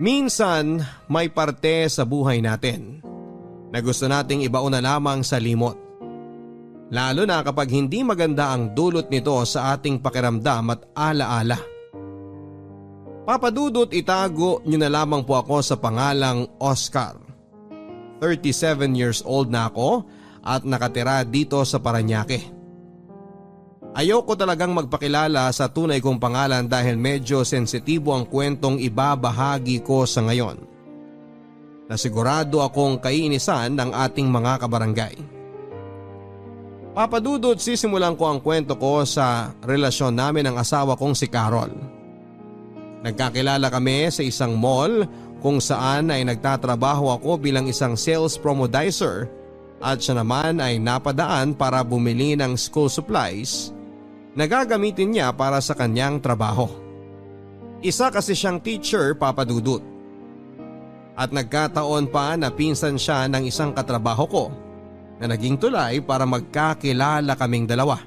Minsan may parte sa buhay natin na gusto nating ibaon na lamang sa limot. Lalo na kapag hindi maganda ang dulot nito sa ating pakiramdam at alaala. Papa Dudut, itago niyo na lamang po ako sa pangalang Oscar. 37 years old na ako at nakatira dito sa Parañaque. Ayoko talagang magpakilala sa tunay kong pangalan dahil medyo sensitibo ang kwentong ibabahagi ko sa ngayon. Nasigurado akong kaiinisan ng ating mga kabarangay. Papa Dudut, sisimulan ko ang kwento ko sa relasyon namin ng asawa kong si Carol. Nagkakilala kami sa isang mall kung saan ay nagtatrabaho ako bilang isang sales promodizer at siya naman ay napadaan para bumili ng school supplies na gagamitin niya para sa kanyang trabaho. Isa kasi siyang teacher, Papa Dudut. At nagkataon pa na pinsan siya ng isang katrabaho ko na naging tulay para magkakilala kaming dalawa.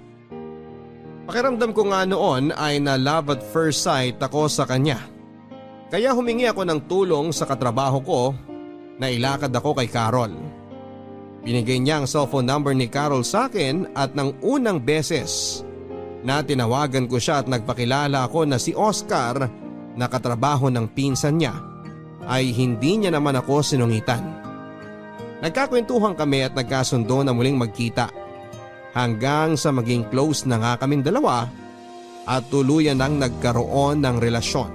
Pakiramdam ko nga noon ay na love at first sight ako sa kanya. Kaya humingi ako ng tulong sa katrabaho ko na ilakad ako kay Carol. Binigay niya ang cellphone number ni Carol sa akin at ng unang beses na tinawagan ko siya at nagpakilala ako na si Oscar na katrabaho ng pinsan niya ay hindi niya naman ako sinungitan. Nagkakwentuhan kami at nagkasundo na muling magkita hanggang sa maging close na nga kaming dalawa at tuluyan nang nagkaroon ng relasyon.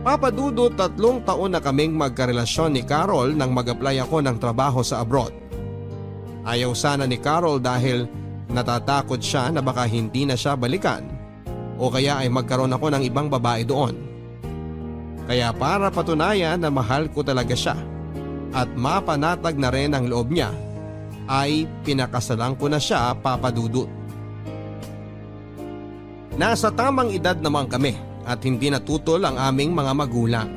Papa Dudut, 3 taon na kaming magkarelasyon ni Carol nang mag-apply ako ng trabaho sa abroad. Ayaw sana ni Carol dahil natatakot siya na baka hindi na siya balikan o kaya ay magkaroon ako ng ibang babae doon. Kaya para patunayan na mahal ko talaga siya at mapanatag na rin ang loob niya ay pinakasalan ko na siya, Papa Dudut. Nasa tamang edad naman kami at hindi natutol ang aming mga magulang.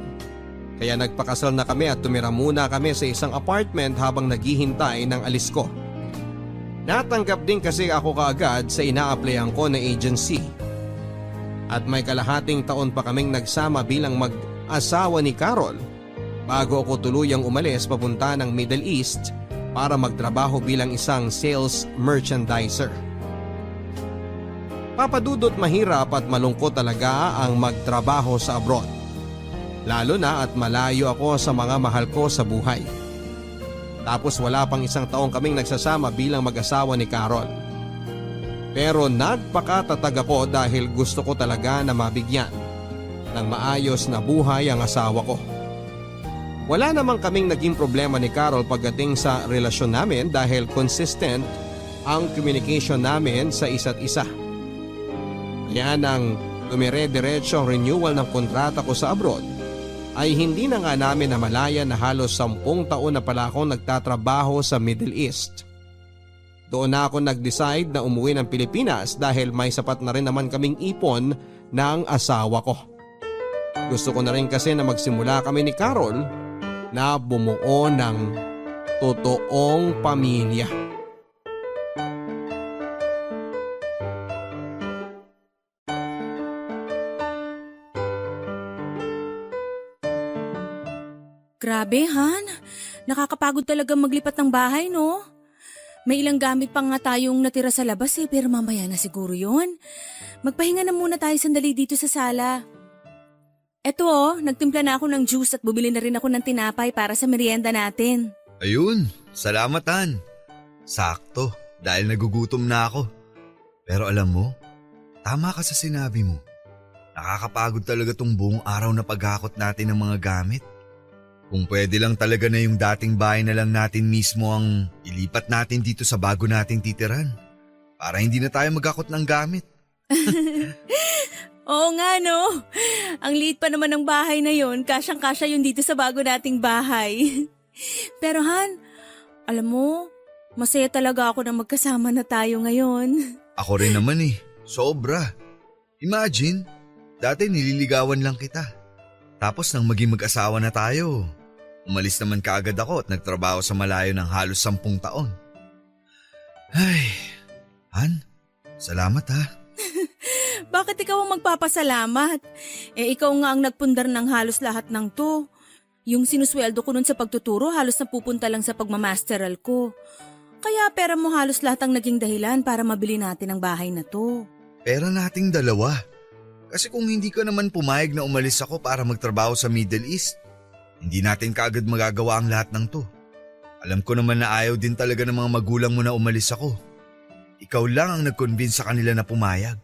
Kaya nagpakasal na kami at tumira muna kami sa isang apartment habang naghihintay ng alis ko. Natanggap din kasi ako kaagad sa ina-applyan ko na agency. At may kalahating taon pa kaming nagsama bilang mag-asawa ni Carol bago ako tuluyang umalis papunta ng Middle East para magtrabaho bilang isang sales merchandiser. Papa Dudut, mahirap at malungkot talaga ang magtrabaho sa abroad. Lalo na at malayo ako sa mga mahal ko sa buhay. Tapos wala pang 1 taong kaming nagsasama bilang mag-asawa ni Carol. Pero nagpakatatag ako dahil gusto ko talaga na mabigyan ng maayos na buhay ang asawa ko. Wala namang kaming naging problema ni Carol pagdating sa relasyon namin dahil consistent ang communication namin sa isa't isa. Kaya nang dumire-diretso ang renewal ng kontrata ko sa abroad, ay hindi na nga namin namalayan na halos 10 taon na pala akong nagtatrabaho sa Middle East. Doon na ako nag-decide na umuwi ng Pilipinas dahil may sapat na rin naman kaming ipon ng asawa ko. Gusto ko na rin kasi na magsimula kami ni Carol na bumuo ng totoong pamilya. Grabe, Han. Nakakapagod talaga maglipat ng bahay, no? May ilang gamit pa nga tayong natira sa labas pero mamaya na siguro yon. Magpahinga na muna tayo sandali dito sa sala. Eto nagtimpla na ako ng juice at bumili na rin ako ng tinapay para sa merienda natin. Ayun, salamat Han. Sakto, dahil nagugutom na ako. Pero alam mo, tama ka sa sinabi mo. Nakakapagod talaga tong buong araw na paghakot natin ng mga gamit. Kung pwede lang talaga na yung dating bahay na lang natin mismo ang ilipat natin dito sa bago nating titiran. Para hindi na tayo magakot ng gamit. Oo nga, no? Ang liit pa naman ng bahay na yon, kasyang-kasya yun dito sa bago nating bahay. Pero Han, alam mo, masaya talaga ako na magkasama na tayo ngayon. Ako rin naman sobra. Imagine, dati nililigawan lang kita. Tapos nang maging mag-asawa na tayo, umalis naman kaagad ako at nagtrabaho sa malayo ng halos 10 taon. Ay, Han, salamat ha. Bakit ikaw ang magpapasalamat? Ikaw nga ang nagpundar ng halos lahat ng to. Yung sinusweldo ko nun sa pagtuturo halos napupunta lang sa pagmamasteral ko. Kaya pera mo halos lahat ang naging dahilan para mabili natin ang bahay na to. Pera nating dalawa. Kasi kung hindi ka naman pumayag na umalis ako para magtrabaho sa Middle East, hindi natin kaagad magagawa ang lahat ng to. Alam ko naman na ayaw din talaga ng mga magulang mo na umalis ako. Ikaw lang ang nag-convince sa kanila na pumayag.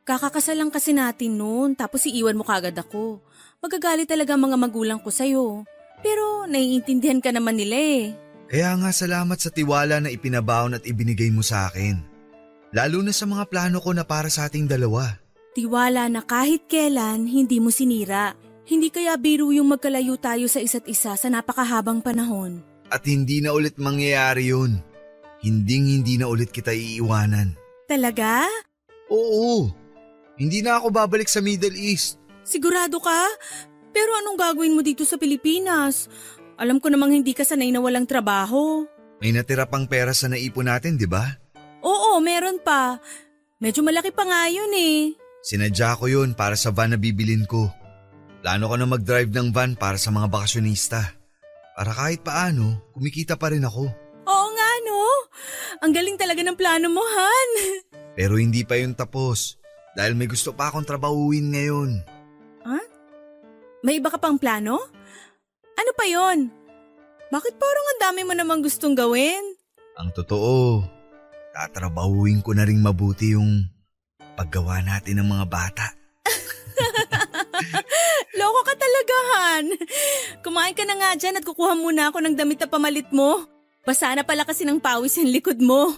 Kakakasal lang kasi natin noon tapos iiwan mo kagad ako. Magagalit talaga ang mga magulang ko sa'yo. Pero naiintindihan ka naman nila eh. Kaya nga salamat sa tiwala na ipinabaon at ibinigay mo sa akin. Lalo na sa mga plano ko na para sa ating dalawa. Tiwala na kahit kailan hindi mo sinira. Hindi kaya biro yung magkalayo tayo sa isa't isa sa napakahabang panahon. At hindi na ulit mangyayari yun. Hindi na ulit kita iiwanan. Talaga? Oo. Hindi na ako babalik sa Middle East. Sigurado ka? Pero anong gagawin mo dito sa Pilipinas? Alam ko namang hindi ka sanay na walang trabaho. May natira pang pera sa naipon natin, di ba? Oo, meron pa. Medyo malaki pa nga yun eh. Sinadya ko yun para sa van na bibilin ko. Plano ko na mag-drive ng van para sa mga bakasyonista. Para kahit paano, kumikita pa rin ako. Oo nga no. Ang galing talaga ng plano mo, Han. Pero hindi pa yun tapos. Dahil may gusto pa akong trabahuin ngayon. May iba ka pang plano? Ano pa yon? Bakit parang ang dami mo namang gustong gawin? Ang totoo, tatrabahuin ko na rin mabuti yung paggawa natin ng mga bata. Loko ka talaga, Han. Kumain ka na nga dyan at kukuha muna ako ng damit na pamalit mo. Basa na pala kasi ng pawis yung likod mo.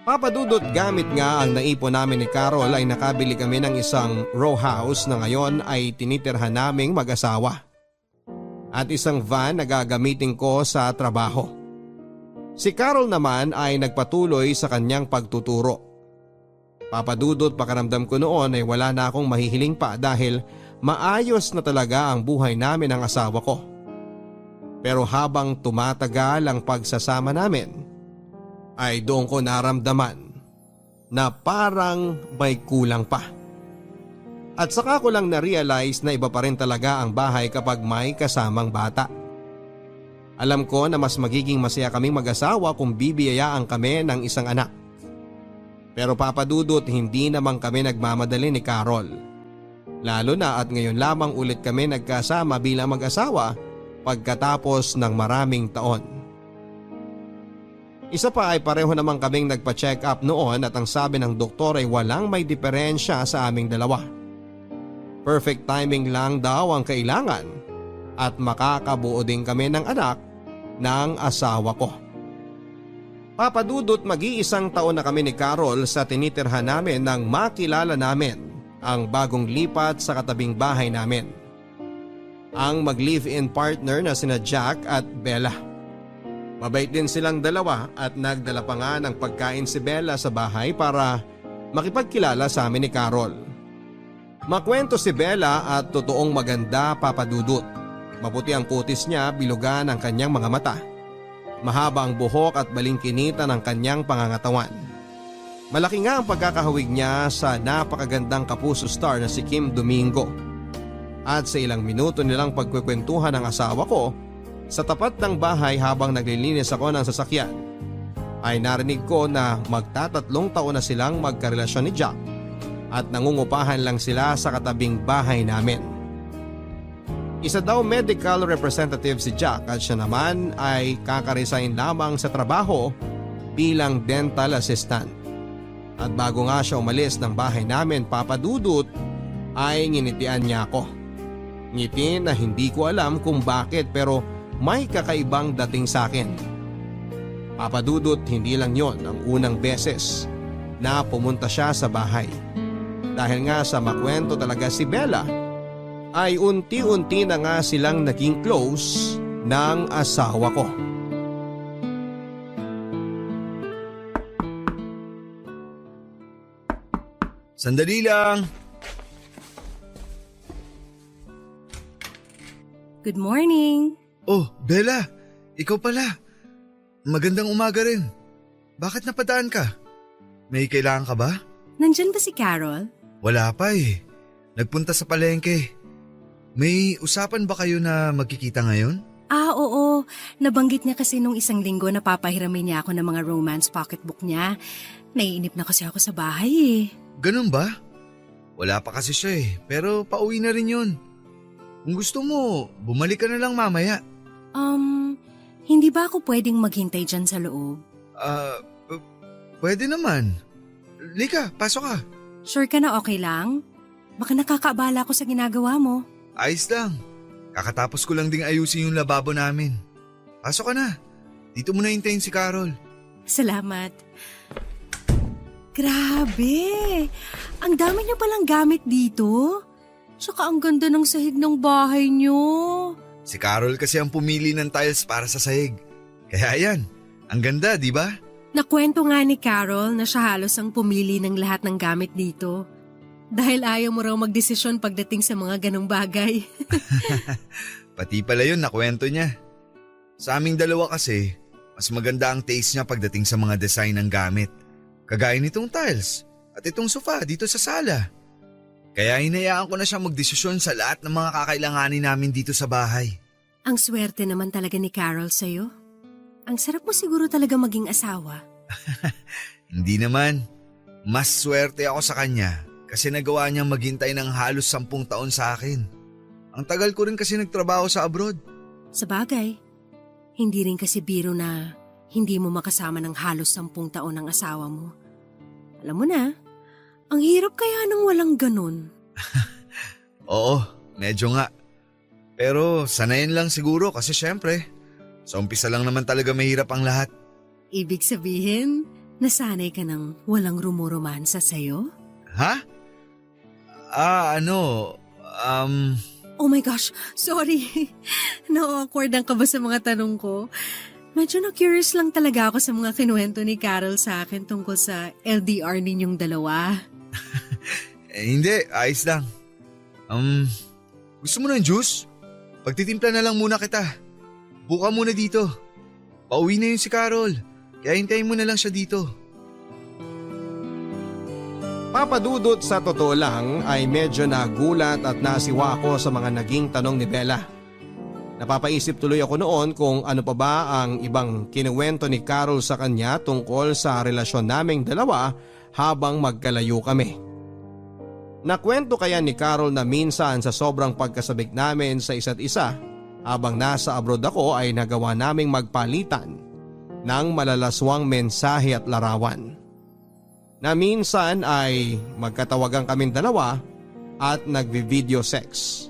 Papadudot gamit nga ang naipon namin ni Carol ay nakabili kami ng isang row house na ngayon ay tinitirhan naming mag-asawa. At isang van na gagamitin ko sa trabaho. Si Carol naman ay nagpatuloy sa kanyang pagtuturo. Papadudot pakaramdam ko noon ay wala na akong mahihiling pa dahil maayos na talaga ang buhay namin ng asawa ko. Pero habang tumatagal ang pagsasama namin, ay doon ko naramdaman na parang may kulang pa. At saka ko lang na-realize na iba pa rin talaga ang bahay kapag may kasamang bata. Alam ko na mas magiging masaya kaming mag-asawa kung bibiyayaan kami ng isang anak. Pero papadudot hindi naman kami nagmamadali ni Carol. Lalo na at ngayon lamang ulit kami nagkasama bilang mag-asawa pagkatapos ng maraming taon. Isa pa ay pareho naman kaming nagpa-check up noon at ang sabi ng doktor ay walang may diferensya sa aming dalawa. Perfect timing lang daw ang kailangan at makakabuo din kami ng anak ng asawa ko. Papadudot mag-iisang taon na kami ni Carol sa tinitirhan namin nang makilala namin ang bagong lipat sa katabing bahay namin. Ang mag-live-in partner na sina Jack at Bella. Mabait din silang dalawa at nagdala pa nga ng pagkain si Bella sa bahay para makipagkilala sa amin ni Carol. Makwento si Bella at totoong maganda, papadudot. Maputi ang kutis niya, bilugan ang kanyang mga mata. Mahaba ang buhok at balingkinita ng kanyang pangangatawan. Malaki nga ang pagkakahawig niya sa napakagandang kapuso star na si Kim Domingo. At sa ilang minuto nilang pagkukwentuhan ng asawa ko, sa tapat ng bahay habang naglilinis ako ng sasakyan, ay narinig ko na magtatatlong taon na silang magkarelasyon ni Jack at nangungupahan lang sila sa katabing bahay namin. Isa daw medical representative si Jack at siya naman ay kakaresign lamang sa trabaho bilang dental assistant. At bago nga siya umalis ng bahay namin, papadudot, ay nginitian niya ako. Ngiti na hindi ko alam kung bakit pero may kakaibang dating sa akin. Papadudot, hindi lang yon ang unang beses na pumunta siya sa bahay. Dahil nga sa makwento talaga si Bella, ay unti-unti na nga silang naging close ng asawa ko. Sandali lang! Good morning. Oh, Bella! Ikaw pala! Magandang umaga rin. Bakit napadaan ka? May kailangan ka ba? Nandyan ba si Carol? Wala pa eh. Nagpunta sa palengke. May usapan ba kayo na magkikita ngayon? Oo. Nabanggit niya kasi nung isang linggo na papahiramin niya ako ng mga romance pocketbook niya. Naiinip na kasi ako sa bahay eh. Ganun ba? Wala pa kasi siya eh, pero pauwi na rin yun. Kung gusto mo, bumalik ka na lang mamaya. Hindi ba ako pwedeng maghintay dyan sa loob? Pwede naman. Lika, pasok ka. Sure ka na okay lang? Baka nakakaabala ko sa ginagawa mo. Ayos lang. Kakatapos ko lang ding ayusin yung lababo namin. Pasok ka na. Dito mo na hintayin si Carol. Salamat. Grabe! Ang dami niyo palang gamit dito. Tsaka ang ganda ng sahig ng bahay niyo. Si Carol kasi ang pumili ng tiles para sa sahig. Kaya yan, ang ganda, di ba? Nakwento nga ni Carol na siya halos ang pumili ng lahat ng gamit dito. Dahil ayaw mo raw magdesisyon pagdating sa mga ganong bagay. Pati pala yun, nakwento niya. Sa aming dalawa kasi, mas maganda ang taste niya pagdating sa mga design ng gamit. Kagaya nitong tiles at itong sofa dito sa sala. Kaya hinayaan ko na siya magdesisyon sa lahat ng mga kakailanganin namin dito sa bahay. Ang swerte naman talaga ni Carol sa'yo. Ang sarap mo siguro talaga maging asawa. Hindi naman. Mas swerte ako sa kanya kasi nagawa niyang maghintay ng halos 10 taon sa akin. Ang tagal ko rin kasi nagtrabaho sa abroad. Sa bagay, hindi rin kasi biro na hindi mo makasama ng halos 10 taon ang asawa mo. Alam mo na, ang hirap kaya nang walang ganun. Oo, medyo nga. Pero sanayin lang siguro kasi syempre, sa umpisa lang naman talaga mahirap ang lahat. Ibig sabihin, nasanay ka ng walang rumoromansa sa'yo? Ha? Oh my gosh, sorry. Na-awkward ka ba sa mga tanong ko? Medyo na-curious lang talaga ako sa mga kinuwento ni Carol sa akin tungkol sa LDR ninyong dalawa. Hindi, ayos lang. Gusto mo ng juice? Pagtitimpla na lang muna kita. Buka muna dito. Pauwi na yun si Carol, kaya hintayin mo na lang siya dito. Papadudot, sa totoo lang ay medyo nagulat at nasiwa ako sa mga naging tanong ni Bella. Napapaisip tuloy ako noon kung ano pa ba ang ibang kinuwento ni Carol sa kanya tungkol sa relasyon naming dalawa habang magkalayo kami. Nakwento kaya ni Carol na minsan sa sobrang pagkasabik namin sa isa't isa habang nasa abroad ako ay nagawa naming magpalitan ng malalaswang mensahe at larawan. Na minsan ay magkatawagan kaming dalawa at nagvi-video sex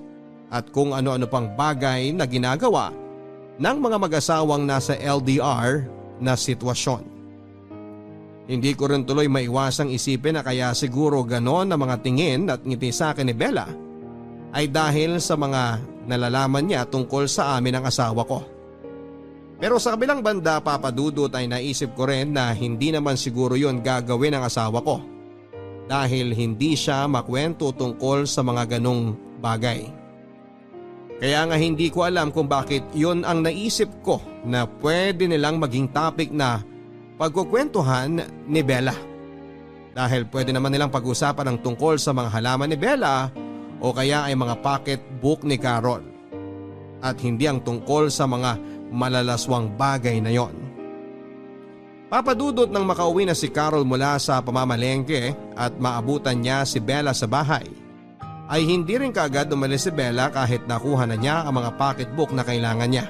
at kung ano-ano pang bagay na ginagawa ng mga mag-asawang nasa LDR na sitwasyon. Hindi ko rin tuloy maiwasang isipin na kaya siguro ganon na mga tingin at ngiti sa akin ni Bella ay dahil sa mga nalalaman niya tungkol sa amin ng asawa ko. Pero sa kabilang banda, Papadudot, ay naisip ko rin na hindi naman siguro yun gagawin ng asawa ko dahil hindi siya makwento tungkol sa mga ganong bagay. Kaya nga hindi ko alam kung bakit yun ang naisip ko na pwede nilang maging topic na pagkukwentuhan ni Bella. Dahil pwede naman nilang pag-usapan ang tungkol sa mga halaman ni Bella o kaya ay mga pocketbook ni Carol. At hindi ang tungkol sa mga malalaswang bagay na yon. Papadudot, nang makauwi na si Carol mula sa pamamalengke at maabutan niya si Bella sa bahay, ay hindi rin kaagad umalis si Bella kahit nakuha na niya ang mga pocketbook na kailangan niya.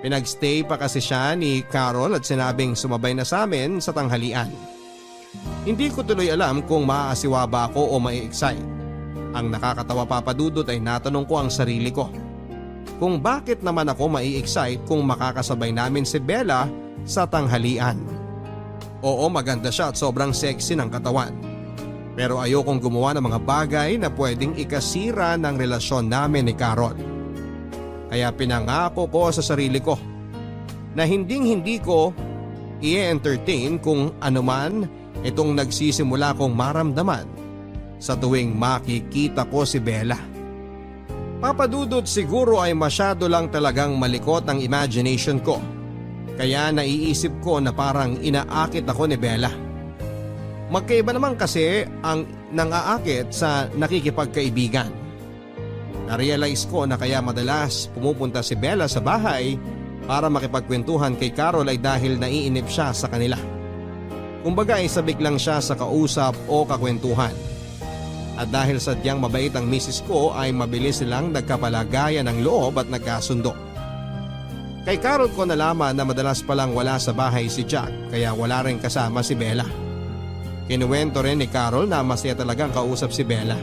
Pinagstay pa kasi siya ni Carol at sinabing sumabay na sa amin sa tanghalian. Hindi ko tuloy alam kung maaasiwa ba ako o mai-excite. Ang nakakatawa, Papadudot, ay natanong ko ang sarili ko kung bakit naman ako mai-excite kung makakasabay namin si Bella sa tanghalian. Oo, maganda siya at sobrang sexy ng katawan. Pero ayokong gumawa ng mga bagay na pwedeng ikasira ng relasyon namin ni Carol. Kaya pinangako ko sa sarili ko na hindi ko i-entertain kung anuman itong nagsisimula kong maramdaman sa tuwing makikita ko si Bella. Papadudot, siguro ay masyado lang talagang malikot ang imagination ko. Kaya naiisip ko na parang inaakit ako ni Bella. Magkaiba naman kasi ang nang-aakit sa nakikipagkaibigan. Narealize ko na kaya madalas pumupunta si Bella sa bahay para makipagkwentuhan kay Carol ay dahil naiinip siya sa kanila. Kumbaga ay sabik lang siya sa kausap o kakwentuhan. At dahil sadyang mabait ang misis ko ay mabilis silang nagkapalagayan ng loob at nagkasundo. Kay Carol ko nalaman na madalas palang wala sa bahay si Jack kaya wala rin kasama si Bella. Kinuwento rin ni Carol na masaya talagang kausap si Bella.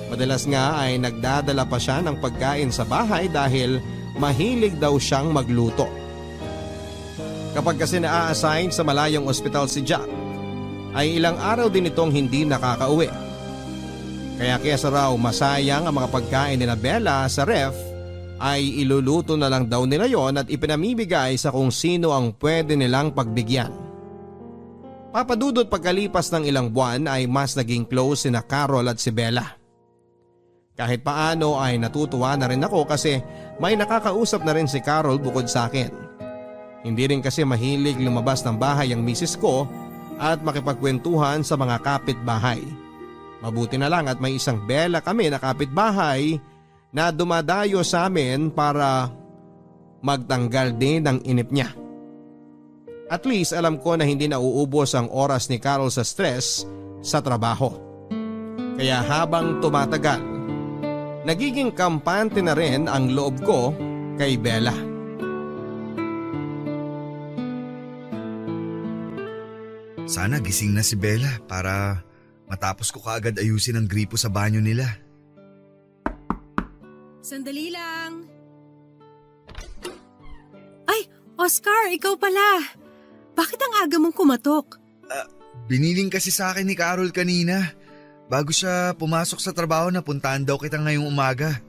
Madalas nga ay nagdadala pa siya ng pagkain sa bahay dahil mahilig daw siyang magluto. Kapag kasi na-assign sa malayong ospital si Jack, ay ilang araw din itong hindi nakakauwi. Kaya kesa raw masayang ang mga pagkain ni Bella sa ref, ay iluluto na lang daw nila yon at ipinamimigay sa kung sino ang pwede nilang pagbigyan. Papadudot pagkalipas ng ilang buwan ay mas naging close sina Carol at si Bella. Kahit paano ay natutuwa na rin ako kasi may nakakausap na rin si Carol bukod sa akin. Hindi rin kasi mahilig lumabas ng bahay ang misis ko at makipagkwentuhan sa mga kapitbahay. Mabuti na lang at may isang Bella kami na kapitbahay na dumadayo sa amin para magtanggal din ng inip niya. At least alam ko na hindi nauubos ang oras ni Carol sa stress sa trabaho. Kaya habang tumatagal, nagiging kampante na rin ang loob ko kay Bella. Sana gising na si Bella para matapos ko kaagad ayusin ang gripo sa banyo nila. Sandali lang. Ay, Oscar, ikaw pala. Bakit ang aga mong kumatok? Biniling kasi sa akin ni Carol kanina. Bago siya pumasok sa trabaho na puntahan daw kita ngayong umaga.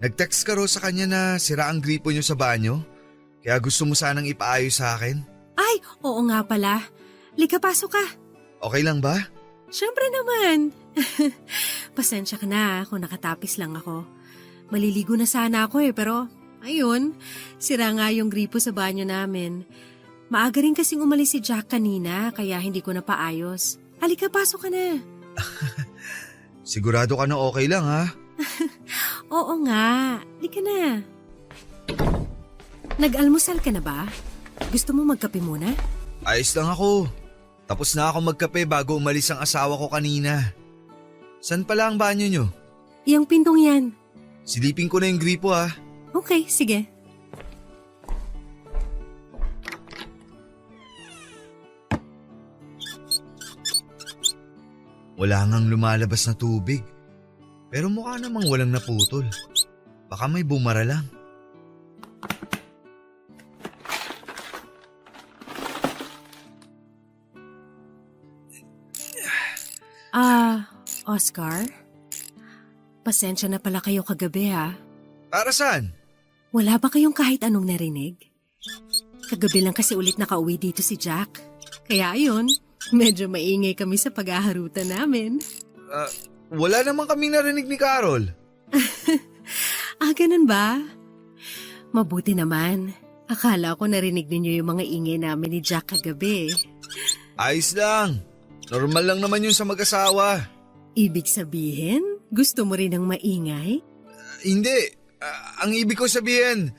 Nag-text ka raw sa kanya na sira ang gripo niyo sa banyo. Kaya gusto mo sanang ipaayos sa akin. Ay, oo nga pala. Lika, pasok ka. Okay lang ba? Siyempre naman. Pasensya ka na kung nakatapis lang ako. Maliligo na sana ako pero ayun, sira nga yung gripo sa banyo namin. Maaga rin kasing umalis si Jack kanina kaya hindi ko napaayos. Halika, pasok ka na. Sigurado ka na okay lang ha? Oo nga, halika na. Nag-almusal ka na ba? Gusto mo magkape muna? Ayos lang ako. Tapos na ako magkape bago umalis ang asawa ko kanina. San pala ang banyo nyo? Yang pintong yan. Silipin ko na yung gripo ha. Okay, sige. Wala ngang lumalabas na tubig. Pero mukha namang walang naputol. Baka may bumara lang. Oscar? Pasensya na pala kayo kagabi ha. Para saan? Wala ba kayong kahit anong narinig? Kagabi lang kasi ulit nakauwi dito si Jack. Kaya ayun, medyo maingay kami sa pag-aharutan namin. Wala naman kaming narinig ni Carol. Ganun ba? Mabuti naman. Akala ko narinig ninyo yung mga ingay namin ni Jack kagabi. Ayos lang. Normal lang naman yun sa mag-asawa. Ibig sabihin, gusto mo rin ng maingay? Hindi. Ang ibig ko sabihin,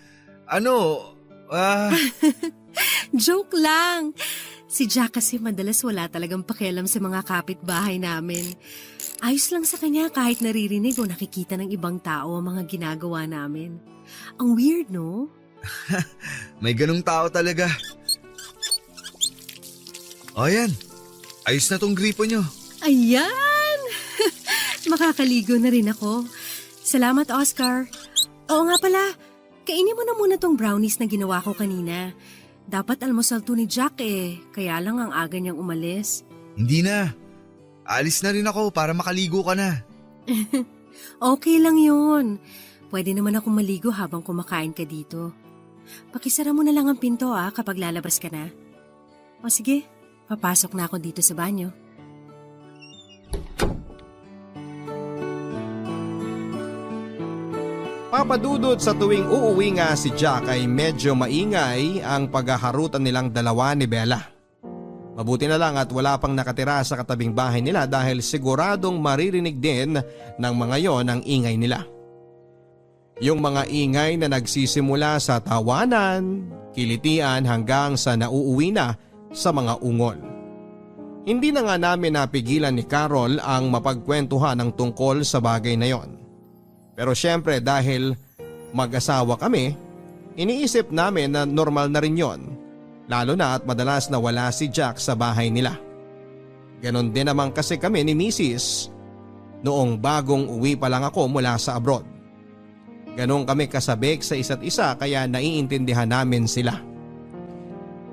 Joke lang. Si Jack kasi madalas wala talagang pakialam sa mga kapitbahay namin. Ayos lang sa kanya kahit naririnig o nakikita ng ibang tao ang mga ginagawa namin. Ang weird, no? May ganung tao talaga. O yan, ayos na tong gripo nyo. Ayan! Makakaligo na rin ako. Salamat, Oscar. Oo nga pala, kainin mo na muna tong brownies na ginawa ko kanina. Dapat almusal to ni Jack kaya lang ang aga niyang umalis. Hindi na. Alis na rin ako para makaligo ka na. Okay lang yun. Pwede naman akong maligo habang kumakain ka dito. Pakisara mo na lang ang pinto kapag lalabas ka na. O sige, papasok na ako dito sa banyo. Papadudot sa tuwing uuwi nga si Jack ay medyo maingay ang paghaharutan nilang dalawa ni Bella. Mabuti na lang at wala pang nakatira sa katabing bahay nila dahil siguradong maririnig din ng mga yon ang ingay nila. Yung mga ingay na nagsisimula sa tawanan, kilitian hanggang sa nauuwi na sa mga ungol. Hindi na nga namin napigilan ni Carol ang mapagkwentuhan ng tungkol sa bagay na yon. Pero syempre dahil mag-asawa kami, iniisip namin na normal na rin yon. Lalo na at madalas na wala si Jack sa bahay nila. Ganon din naman kasi kami ni Mrs. noong bagong uwi pa lang ako mula sa abroad. Ganon kami kasabik sa isa't isa kaya naiintindihan namin sila.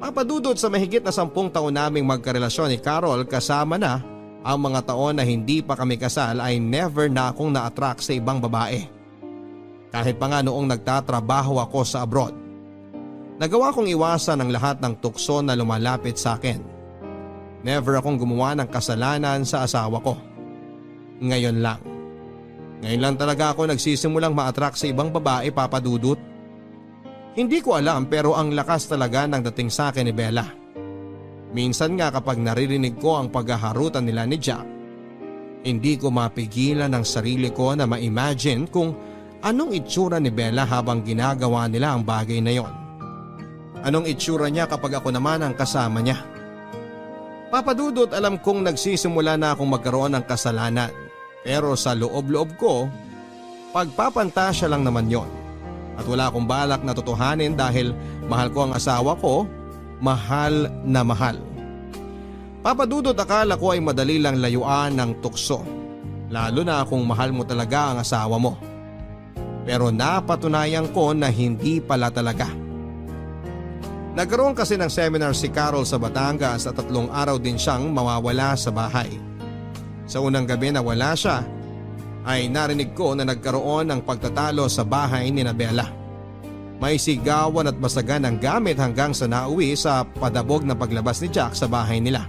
Papadudot sa mahigit na 10 taon naming magkarelasyon ni Carol kasama na ang mga taon na hindi pa kami kasal ay never na akong na-attract sa ibang babae. Kahit pa nga noong nagtatrabaho ako sa abroad. Nagawa kong iwasan ang lahat ng tukso na lumalapit sa akin. Never akong gumawa ng kasalanan sa asawa ko. Ngayon lang. Ngayon lang talaga ako nagsisimulang ma-attract sa ibang babae, Papadudot. Hindi ko alam pero ang lakas talaga ng dating sa akin ni Bella. Minsan nga kapag naririnig ko ang paghaharutan nila ni Jack, hindi ko mapigilan ang sarili ko na ma-imagine kung anong itsura ni Bella habang ginagawa nila ang bagay na yon. Anong itsura niya kapag ako naman ang kasama niya. Papadudot, alam kong nagsisimula na akong magkaroon ng kasalanan. Pero sa loob-loob ko, pagpapantasya lang naman yon. At wala akong balak na totohanin dahil mahal ko ang asawa ko, mahal na mahal. Papadudot, akala ko ay madali lang layuan ng tukso. Lalo na kung mahal mo talaga ang asawa mo. Pero napatunayan ko na hindi pala talaga. Nagkaroon kasi ng seminar si Carol sa Batangas at 3 araw din siyang mawawala sa bahay. Sa unang gabi na wala siya, ay narinig ko na nagkaroon ng pagtatalo sa bahay ni Bella. May sigawan at basagan ng gamit hanggang sa nauwi sa padabog na paglabas ni Jack sa bahay nila.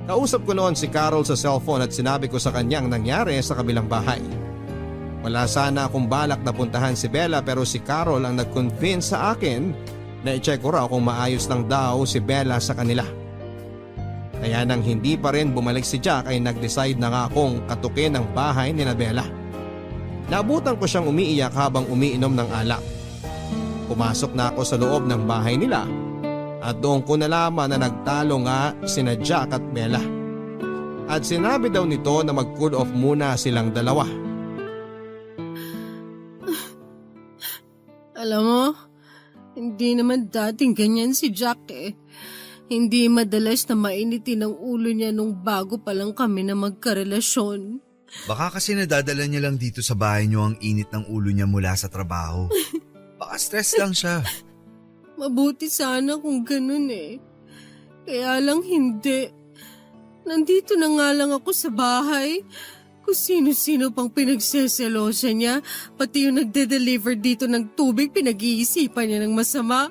Kausap ko noon si Carol sa cellphone at sinabi ko sa kanyang nangyari sa kabilang bahay. Wala sana akong balak na puntahan si Bella pero si Carol ang nag-convince sa akin na i-check ko raw kung maayos lang daw si Bella sa kanila. Kaya nang hindi pa rin bumalik si Jack ay nag-decide na nga akong katukin ang bahay ni Bella. Naabutan ko siyang umiiyak habang umiinom ng alak. Pumasok na ako sa loob ng bahay nila at doon ko nalaman na nagtalo nga sina Jack at Bella. At sinabi daw nito na mag-cool off muna silang dalawa. Alam mo, hindi naman dating ganyan si Jack eh. Hindi madalas na mainitin ang ulo niya nung bago pa lang kami na magkarelasyon. Baka kasi nadadala niya lang dito sa bahay niyo ang init ng ulo niya mula sa trabaho. Baka stress lang siya. Mabuti sana kung ganun eh. Kaya lang hindi. Nandito na nga lang ako sa bahay. Kung sino-sino pang pinagseselosa niya, pati yung nagde-deliver dito ng tubig, pinag-iisipan niya ng masama.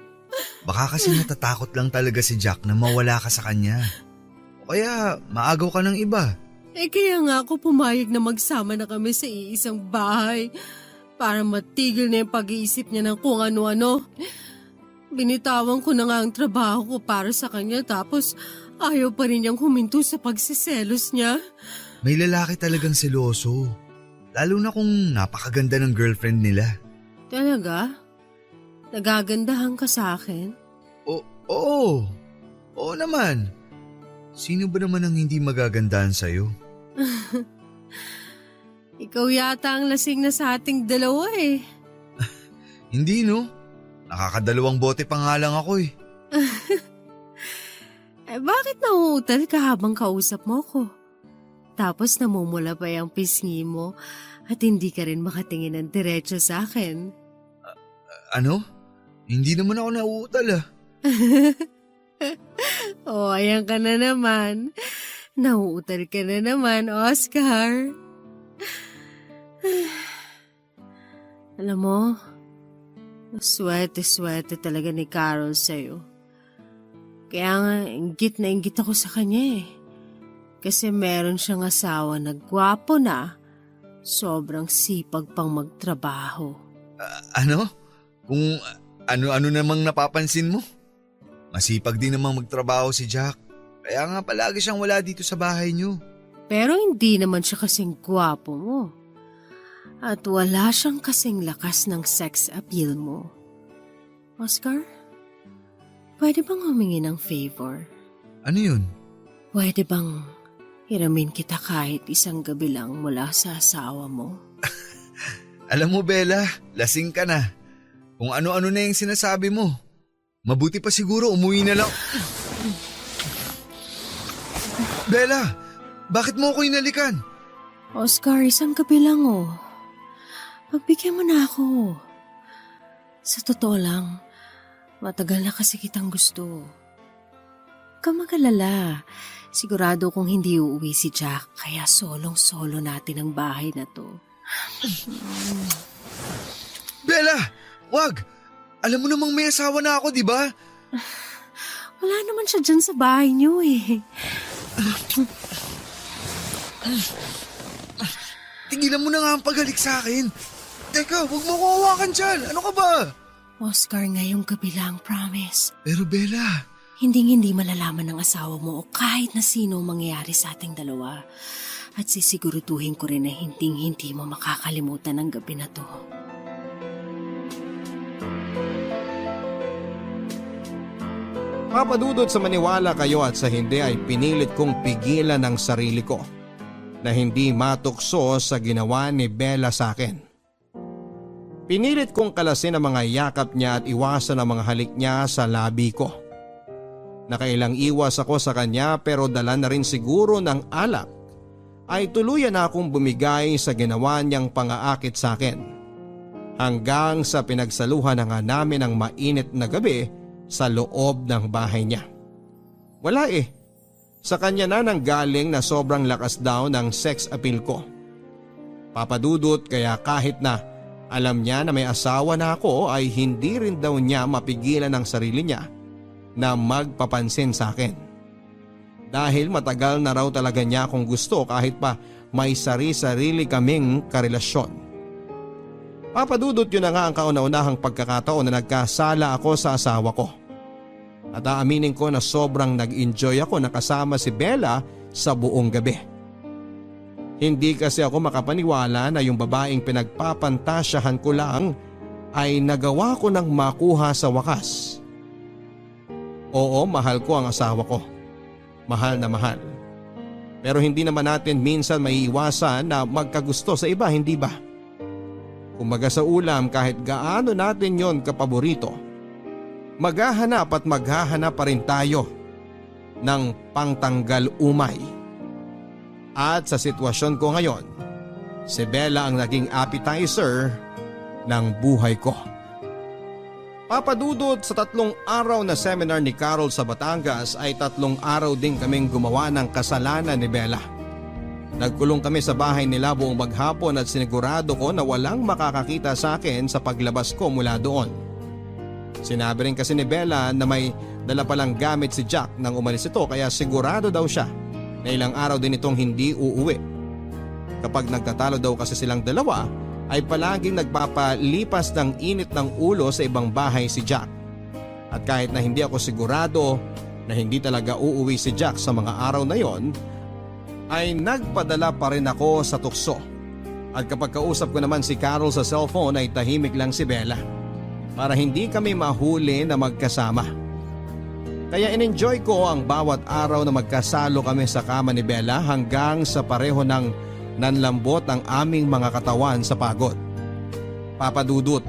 Baka kasi natatakot lang talaga si Jack na mawala ka sa kanya. O kaya maagaw ka ng iba. Kaya nga ako pumayag na magsama na kami sa iisang bahay para matigil na yung pag-iisip niya ng kung ano-ano. Binitawan ko na nga ang trabaho ko para sa kanya tapos ayaw pa rin niyang huminto sa pagsiselos niya. May lalaki talagang seloso. Lalo na kung napakaganda ng girlfriend nila. Talaga? Nagagandahan ka sa akin? Oo. Oo naman. Sino ba naman ang hindi magagandahan sa'yo? Ikaw yata ang lasing na sa ating dalawa eh. Hindi no. Nakakadalawang bote pa nga lang ako eh. Bakit nauutal ka habang kausap mo ko? Tapos namumula pa yung pisngi mo at hindi ka rin makatingin ng diretso sa akin. Ano? Hindi naman ako nauutal ah. Ayan ka na naman. Nauutal ka na naman, Oscar. Alam mo, swerte-swerte talaga ni Carol sa'yo. Kaya nga, inggit na inggit ako sa kanya eh. Kasi meron siyang asawa na gwapo na, Sobrang sipag pang magtrabaho. Ano? Kung ano-ano namang napapansin mo? Masipag din namang magtrabaho si Jack. Kaya nga palagi siyang wala dito sa bahay niyo. Pero hindi naman siya kasing gwapo mo. At wala siyang kasing lakas ng sex appeal mo. Oscar, pwede bang humingi ng favor? Ano yun? Pwede bang hiramin kita kahit isang gabi lang mula sa asawa mo? Alam mo Bella, lasing ka na. Kung ano-ano na yung sinasabi mo. Mabuti pa siguro umuwi na lang. Bella, bakit mo ako inalikan? Oscar, isang gabi lang oh. Pagbigyan mo na ako. Sa totoo lang, matagal na kasi kitang gusto. Huwag kang mag-alala. Sigurado kung hindi uuwi si Jack, kaya solong-solo natin ang bahay na to. Bella, wag! Alam mo namang may asawa na ako, di ba? Wala naman siya dyan sa bahay niyo eh. Tigilan mo na nga ang paghalik sa akin. Teka, wag mo ko hawakan dyan. Ano ka ba? Oscar, ngayong gabi lang, promise. Pero Bella... Hinding-hindi malalaman ng asawa mo o kahit na sino mangyayari sa ating dalawa. At sisiguraduhin ko rin na hinding-hindi mo makakalimutan ang gabi na to. Papadudot sa maniwala kayo at sa hindi ay pinilit kong pigilan ang sarili ko na hindi matukso sa ginawa ni Bella sa akin. Pinilit kong kalasin ang mga yakap niya at iwasan ang mga halik niya sa labi ko. Nakailang iwas ako sa kanya pero dala na rin siguro ng alak ay tuluyan na akong bumigay sa ginawa niyang pangaakit sa akin. Hanggang sa pinagsaluhan na nga namin ang mainit na gabi sa loob ng bahay niya. Wala eh. Sa kanya na nanggaling na sobrang lakas daw ng sex appeal ko. Papadudot kaya kahit na alam niya na may asawa na ako ay hindi rin daw niya mapigilan ang sarili niya na magpapansin sa akin. Dahil matagal na raw talaga niya akong gusto kahit pa may sari-sarili kaming karelasyon. Papadudot yun na nga ang kauna-unahang pagkakataon na nagkasala ako sa asawa ko. At aaminin ko na sobrang nag-enjoy ako na kasama si Bella sa buong gabi. Hindi kasi ako makapaniwala na yung babaeng pinagpapantasyahan ko lang ay nagawa ko ng makuha sa wakas. Oo, mahal ko ang asawa ko. Mahal na mahal. Pero hindi naman natin minsan maiiwasan na magkagusto sa iba, hindi ba? Kumbaga sa ulam kahit gaano natin yon kapaborito, maghahanap at maghahanap pa rin tayo ng pangtanggal umay. At sa sitwasyon ko ngayon, si Bella ang naging appetizer ng buhay ko. Papadudot sa 3 araw na seminar ni Carol sa Batangas ay 3 araw din kaming gumawa ng kasalanan ni Bella. Nagkulong kami sa bahay nila buong maghapon at sinigurado ko na walang makakakita sa akin sa paglabas ko mula doon. Sinabi rin kasi ni Bella na may dala palang gamit si Jack nang umalis ito kaya sigurado daw siya na ilang araw din itong hindi uuwi. Kapag nagtatalo daw kasi silang dalawa, ay palaging nagpapalipas ng init ng ulo sa ibang bahay si Jack. At kahit na hindi ako sigurado na hindi talaga uuwi si Jack sa mga araw na yon, ay nagpadala pa rin ako sa tukso. At kapag kausap ko naman si Carol sa cellphone ay tahimik lang si Bella para hindi kami mahuli na magkasama. Kaya in-enjoy ko ang bawat araw na magkasalo kami sa kama ni Bella hanggang sa pareho ng nanlambot ang aming mga katawan sa pagod. Papadudot,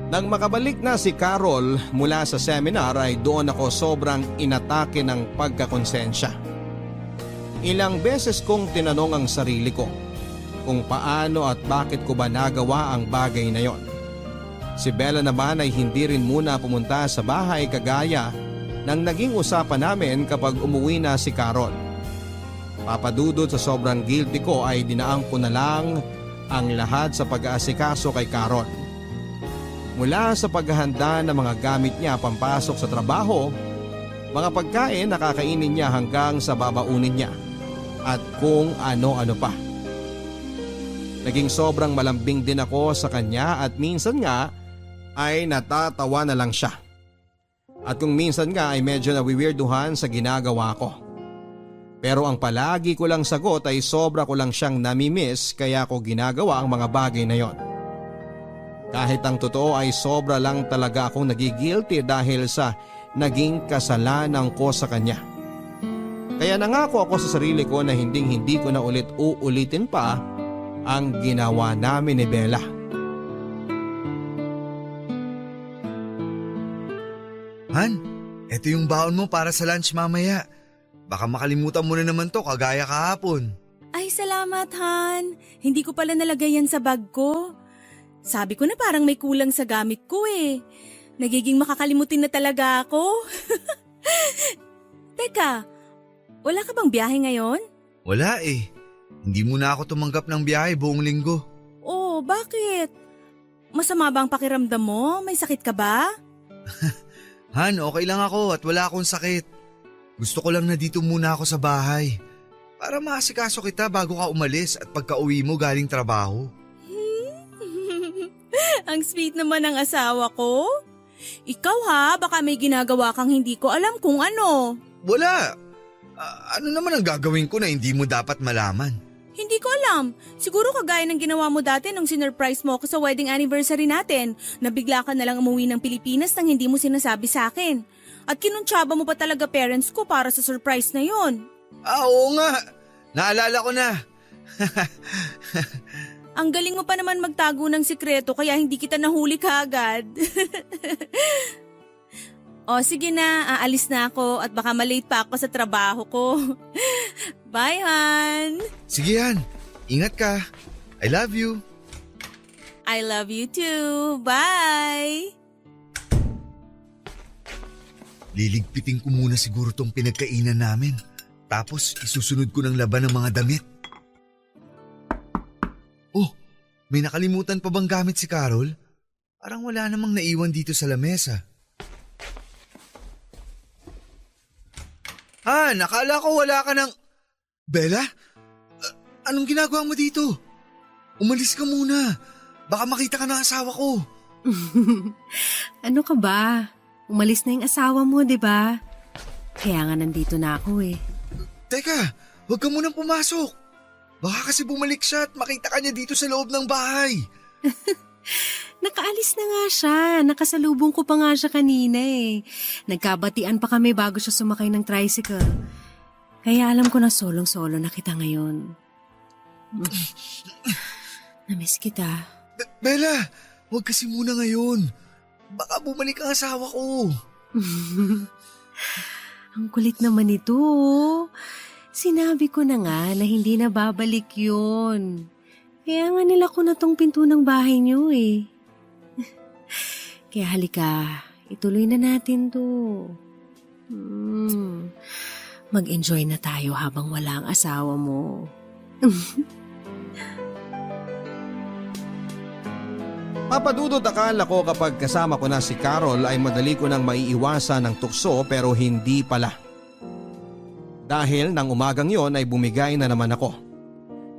nang makabalik na si Carol mula sa seminar ay doon ako sobrang inatake ng pagkakonsensya. Ilang beses kong tinanong ang sarili ko kung paano at bakit ko ba nagawa ang bagay na yon. Si Bella naman ay hindi rin muna pumunta sa bahay kagaya ng naging usapan namin kapag umuwi na si Carol. Papadudot sa sobrang guilty ko ay dinaang ko na lang ang lahat sa pag-aasikaso kay Carol. Mula sa paghahanda ng mga gamit niya pampasok sa trabaho, mga pagkain na kakainin niya hanggang sa babaunin niya, at kung ano-ano pa. Naging sobrang malambing din ako sa kanya at minsan nga ay natatawa na lang siya. At kung minsan nga ay medyo nawiwirduhan sa ginagawa ko. Pero ang palagi ko lang sagot ay sobra ko lang siyang namimiss kaya ko ginagawa ang mga bagay na yon. Kahit ang totoo ay sobra lang talaga akong nagigilty dahil sa naging kasalanan ko sa kanya. Kaya nangako ako sa sarili ko na hindi ko na ulit uulitin pa ang ginawa namin ni Bella. Han, eto yung baon mo para sa lunch mamaya. Baka makalimutan mo na naman to kagaya kahapon. Ay, salamat, Han. Hindi ko pala nalagay yan sa bag ko. Sabi ko na parang may kulang sa gamit ko eh. Nagiging makakalimutin na talaga ako. Teka, wala ka bang biyahe ngayon? Wala eh. Hindi mo na ako tumanggap ng biyahe buong linggo. Oh, bakit? Masama ba ang pakiramdam mo? May sakit ka ba? Han, okay lang ako at wala akong sakit. Gusto ko lang na dito muna ako sa bahay. Para maasikaso kita bago ka umalis at pagka-uwi mo galing trabaho. Ang sweet naman ng asawa ko. Ikaw ha, baka may ginagawa kang hindi ko alam kung ano. Wala. Ano naman ang gagawin ko na hindi mo dapat malaman? Hindi ko alam. Siguro kagaya ng ginawa mo dati nung sinurprise mo ako sa wedding anniversary natin, na bigla ka na lang umuwi ng Pilipinas nang hindi mo sinasabi sa akin. At kinuntsaba mo pa talaga parents ko para sa surprise na yon. Oo nga. Naalala ko na. Ang galing mo pa naman magtago ng sikreto kaya hindi kita nahuli kaagad. O sige na, aalis na ako at baka malate pa ako sa trabaho ko. Bye, Han! Sige Han, ingat ka. I love you. I love you too. Bye! Liligpitin ko muna siguro tong pinagkainan namin. Tapos isusunod ko ng laban ng mga damit. Oh, may nakalimutan pa bang gamit si Carol? Parang wala namang naiwan dito sa lamesa. Nakala ko wala ka ng… Bella? Anong ginagawa mo dito? Umalis ka muna. Baka makita ka ng asawa ko. Ano ka ba? Umalis na yung asawa mo, di ba? Kaya nga nandito na ako eh. Teka, huwag ka munang pumasok. Baka kasi bumalik siya at makita ka niya dito sa loob ng bahay. Nakaalis na nga siya. Nakasalubong ko pa nga siya kanina eh. Nagkabatian pa kami bago siya sumakay ng tricycle. Kaya alam ko na solong-solo na kita ngayon. Namiss kita. Bella, huwag kasi muna ngayon. Baka bumalik ang asawa ko. Ang kulit naman ito. Sinabi ko na nga na hindi na babalik yun. Kaya nga nila ko na tong pinto ng bahay niyo eh. Kaya halika, ituloy na natin to. Mag-enjoy na tayo habang wala ang asawa mo. Papadudod akala ko kapag kasama ko na si Carol ay madali ko nang maiiwasan ng tukso pero hindi pala. Dahil nang umagang yon ay bumigay na naman ako.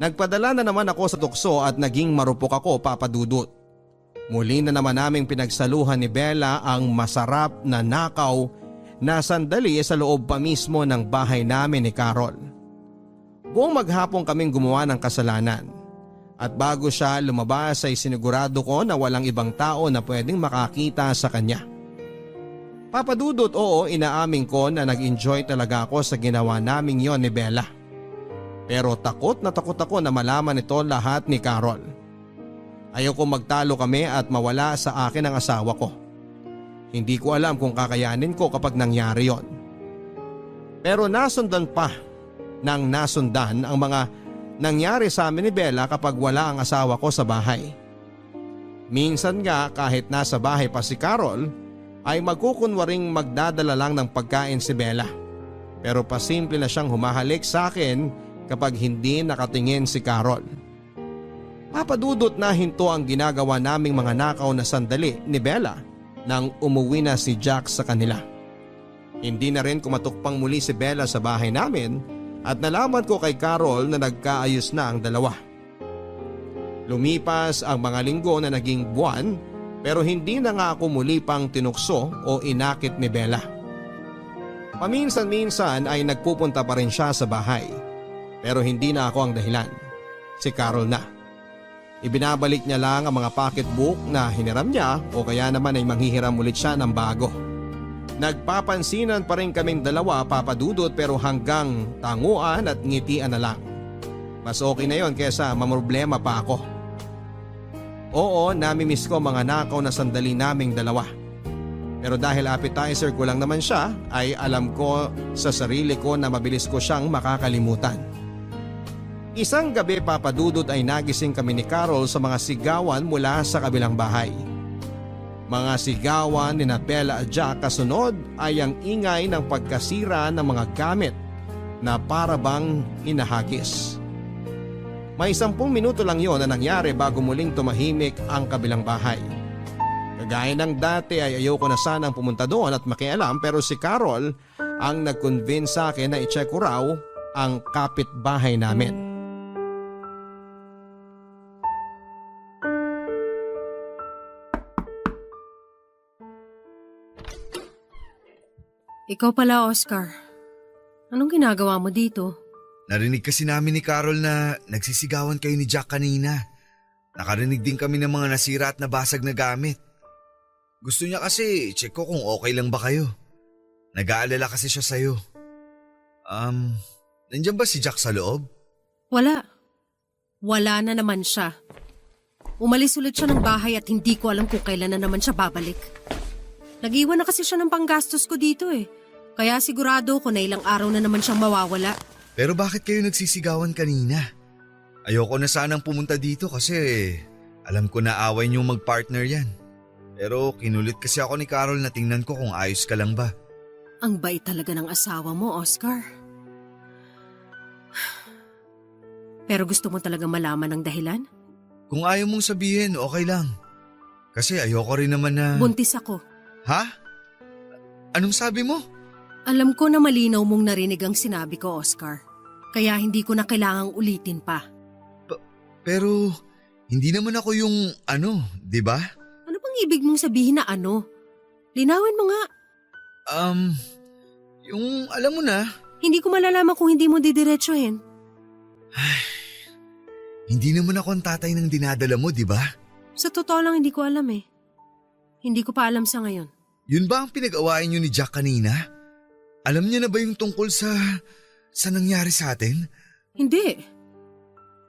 Nagpadala na naman ako sa tukso at naging marupok ako, Papadudot. Muli na naman naming pinagsaluhan ni Bella ang masarap na nakaw na sandali sa loob pa mismo ng bahay namin ni Carol. Buong maghapon kaming gumawa ng kasalanan. At bago siya lumabas ay sinigurado ko na walang ibang tao na pwedeng makakita sa kanya. Papadudot, oo, inaamin ko na nag-enjoy talaga ako sa ginawa naming yon ni Bella. Pero takot na takot ako na malaman ito lahat ni Carol. Ayoko magtalo kami at mawala sa akin ang asawa ko. Hindi ko alam kung kakayanin ko kapag nangyari yon. Pero nasundan pa nang nasundan ang mga nangyari sa amin ni Bella kapag wala ang asawa ko sa bahay. Minsan nga kahit nasa bahay pa si Carol ay magkukunwaring magdadala lang ng pagkain si Bella. Pero pasimple na siyang humahalik sa akin kapag hindi nakatingin si Carol. Papadudot na hinto ang ginagawa naming mga nakaw na sandali ni Bella nang umuwi na si Jack sa kanila. Hindi na rin kumatukpang muli si Bella sa bahay namin at nalaman ko kay Carol na nagkaayos na ang dalawa. Lumipas ang mga linggo na naging buwan pero hindi na nga ako muli pang tinukso o inakit ni Bella. Paminsan-minsan ay nagpupunta pa rin siya sa bahay pero hindi na ako ang dahilan. Si Carol na. Ibinabalik niya lang ang mga pocketbook na hiniram niya o kaya naman ay manghihiram ulit siya ng bago. Nagpapansinan pa rin kaming dalawa, Papa Dudut, pero hanggang tanguan at ngitian na lang. Mas okay na yon kesa mamroblema pa ako. Oo, namimiss ko mga nakaw na sandali naming dalawa. Pero dahil appetizer ko lang naman siya, ay alam ko sa sarili ko na mabilis ko siyang makakalimutan. Isang gabi, Papa Dudut, ay nagising kami ni Carol sa mga sigawan mula sa kabilang bahay. Mga sigawan ni Bella at Jack, kasunod ay ang ingay ng pagkasira ng mga gamit na para bang hinahagis. May 10 minuto lang yon na nangyari bago muling tumahimik ang kabilang bahay. Kagaya ng dati ay ayoko na sanang pumunta doon at makialam, pero si Carol ang nag-convince sa akin na i-check ko raw ang kapitbahay namin. Ikaw pala, Oscar. Anong ginagawa mo dito? Narinig kasi namin ni Carol na nagsisigawan kayo ni Jack kanina. Nakarinig din kami ng mga nasira at nabasag na gamit. Gusto niya kasi check ko kung okay lang ba kayo. Nag-aalala kasi siya sa'yo. Nandiyan ba si Jack sa loob? Wala. Wala na naman siya. Umalis ulit siya ng bahay at hindi ko alam kung kailan na naman siya babalik. Nag-iwan na kasi siya ng panggastos ko dito eh. Kaya sigurado ko na ilang araw na naman siyang mawawala. Pero bakit kayo nagsisigawan kanina? Ayoko na sanang pumunta dito kasi alam ko na away niyong mag-partner yan. Pero kinulit kasi ako ni Carol na tingnan ko kung ayos ka lang ba. Ang bait talaga ng asawa mo, Oscar. Pero gusto mo talaga malaman ang dahilan? Kung ayaw mong sabihin, okay lang. Kasi ayoko rin naman na… Buntis ako. Ha? Anong sabi mo? Alam ko na malinaw mong narinig ang sinabi ko, Oscar. Kaya hindi ko na kailangang ulitin pa. Pero hindi naman ako yung di ba? Ano bang ibig mong sabihin na ano? Linawin mo nga. Yung alam mo na. Hindi ko malalaman kung hindi mo didiretsuhin. Hindi naman ako ang tatay ng dinadala mo, di ba? Sa totoo lang hindi ko alam eh. Hindi ko pa alam sa ngayon. Yun ba ang pinag-awayan niyo ni Jack kanina? Alam niya na ba yung tungkol sa nangyari sa atin? Hindi.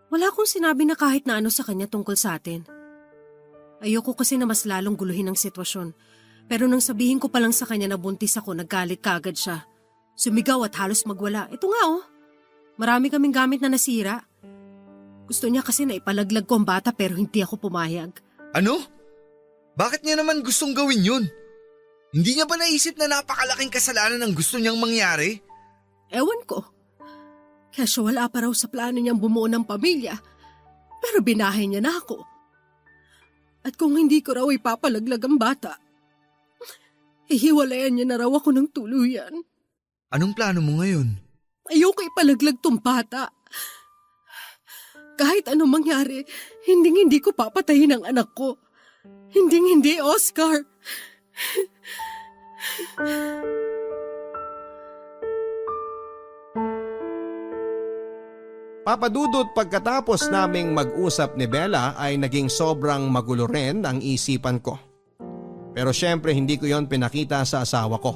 Wala akong sinabi na kahit na ano sa kanya tungkol sa atin. Ayoko kasi na mas lalong guluhin ang sitwasyon. Pero nang sabihin ko pa lang sa kanya na buntis ako, naggalit kaagad siya. Sumigaw at halos magwala. Ito nga oh. Marami kaming gamit na nasira. Gusto niya kasi na ipalaglag ko ang bata pero hindi ako pumayag. Ano? Bakit niya naman gustong gawin yun? Hindi niya ba naisip na napakalaking kasalanan ang gusto niyang mangyari? Ewan ko. Kesyo wala pa raw sa plano niyang bumuo ng pamilya. Pero binahay niya na ako. At kung hindi ko raw ipapalaglag ang bata, hihiwalayan niya na raw ako ng tuluyan. Anong plano mo ngayon? Ayoko ipalaglag tong bata. Kahit anong mangyari, hindi ko papatayin ang anak ko. Hindi, Oscar. Papa Dudut, pagkatapos naming mag-usap ni Bella ay naging sobrang magulo rin ang isipan ko. Pero syempre hindi ko yon pinakita sa asawa ko.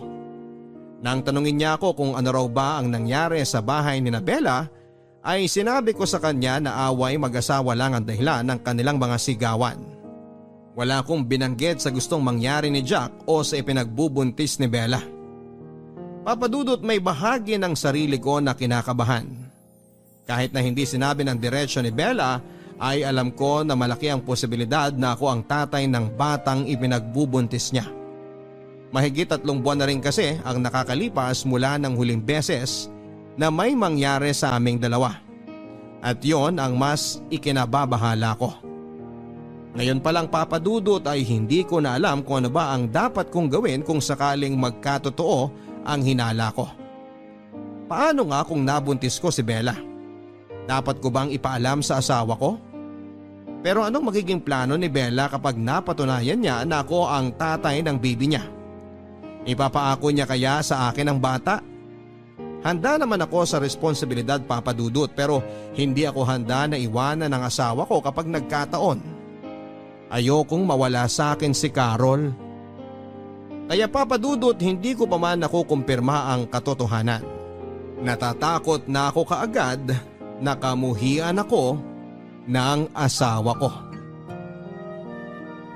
Nang tanungin niya ako kung ano raw ba ang nangyari sa bahay ni Bella, ay sinabi ko sa kanya na away mag-asawa lang ang dahilan ng kanilang mga sigawan. Wala akong binanggit sa gustong mangyari ni Jack o sa ipinagbubuntis ni Bella. Papa Dudut, may bahagi ng sarili ko na kinakabahan. Kahit na hindi sinabi ng diretsyo ni Bella, ay alam ko na malaki ang posibilidad na ako ang tatay ng batang ipinagbubuntis niya. Mahigit 3 buwan na rin kasi ang nakakalipas mula ng huling beses na may mangyari sa aming dalawa. At yon ang mas ikinababahala ko. Ngayon pa lang, Papa Dudut, ay hindi ko na alam kung ano ba ang dapat kong gawin kung sakaling magkatotoo ang hinala ko. Paano nga kung nabuntis ko si Bella? Dapat ko bang ipaalam sa asawa ko? Pero anong magiging plano ni Bella kapag napatunayan niya na ako ang tatay ng baby niya? Ipapaako niya kaya sa akin ang bata? Handa naman ako sa responsibilidad, Papa Dudut, pero hindi ako handa na iwanan ang asawa ko kapag nagkataon. Ayokong mawala sa akin si Carol. Kaya Papa Dudut, hindi ko pa man nakukumpirma ang katotohanan. Natatakot na ako kaagad na kamuhian ako ng asawa ko.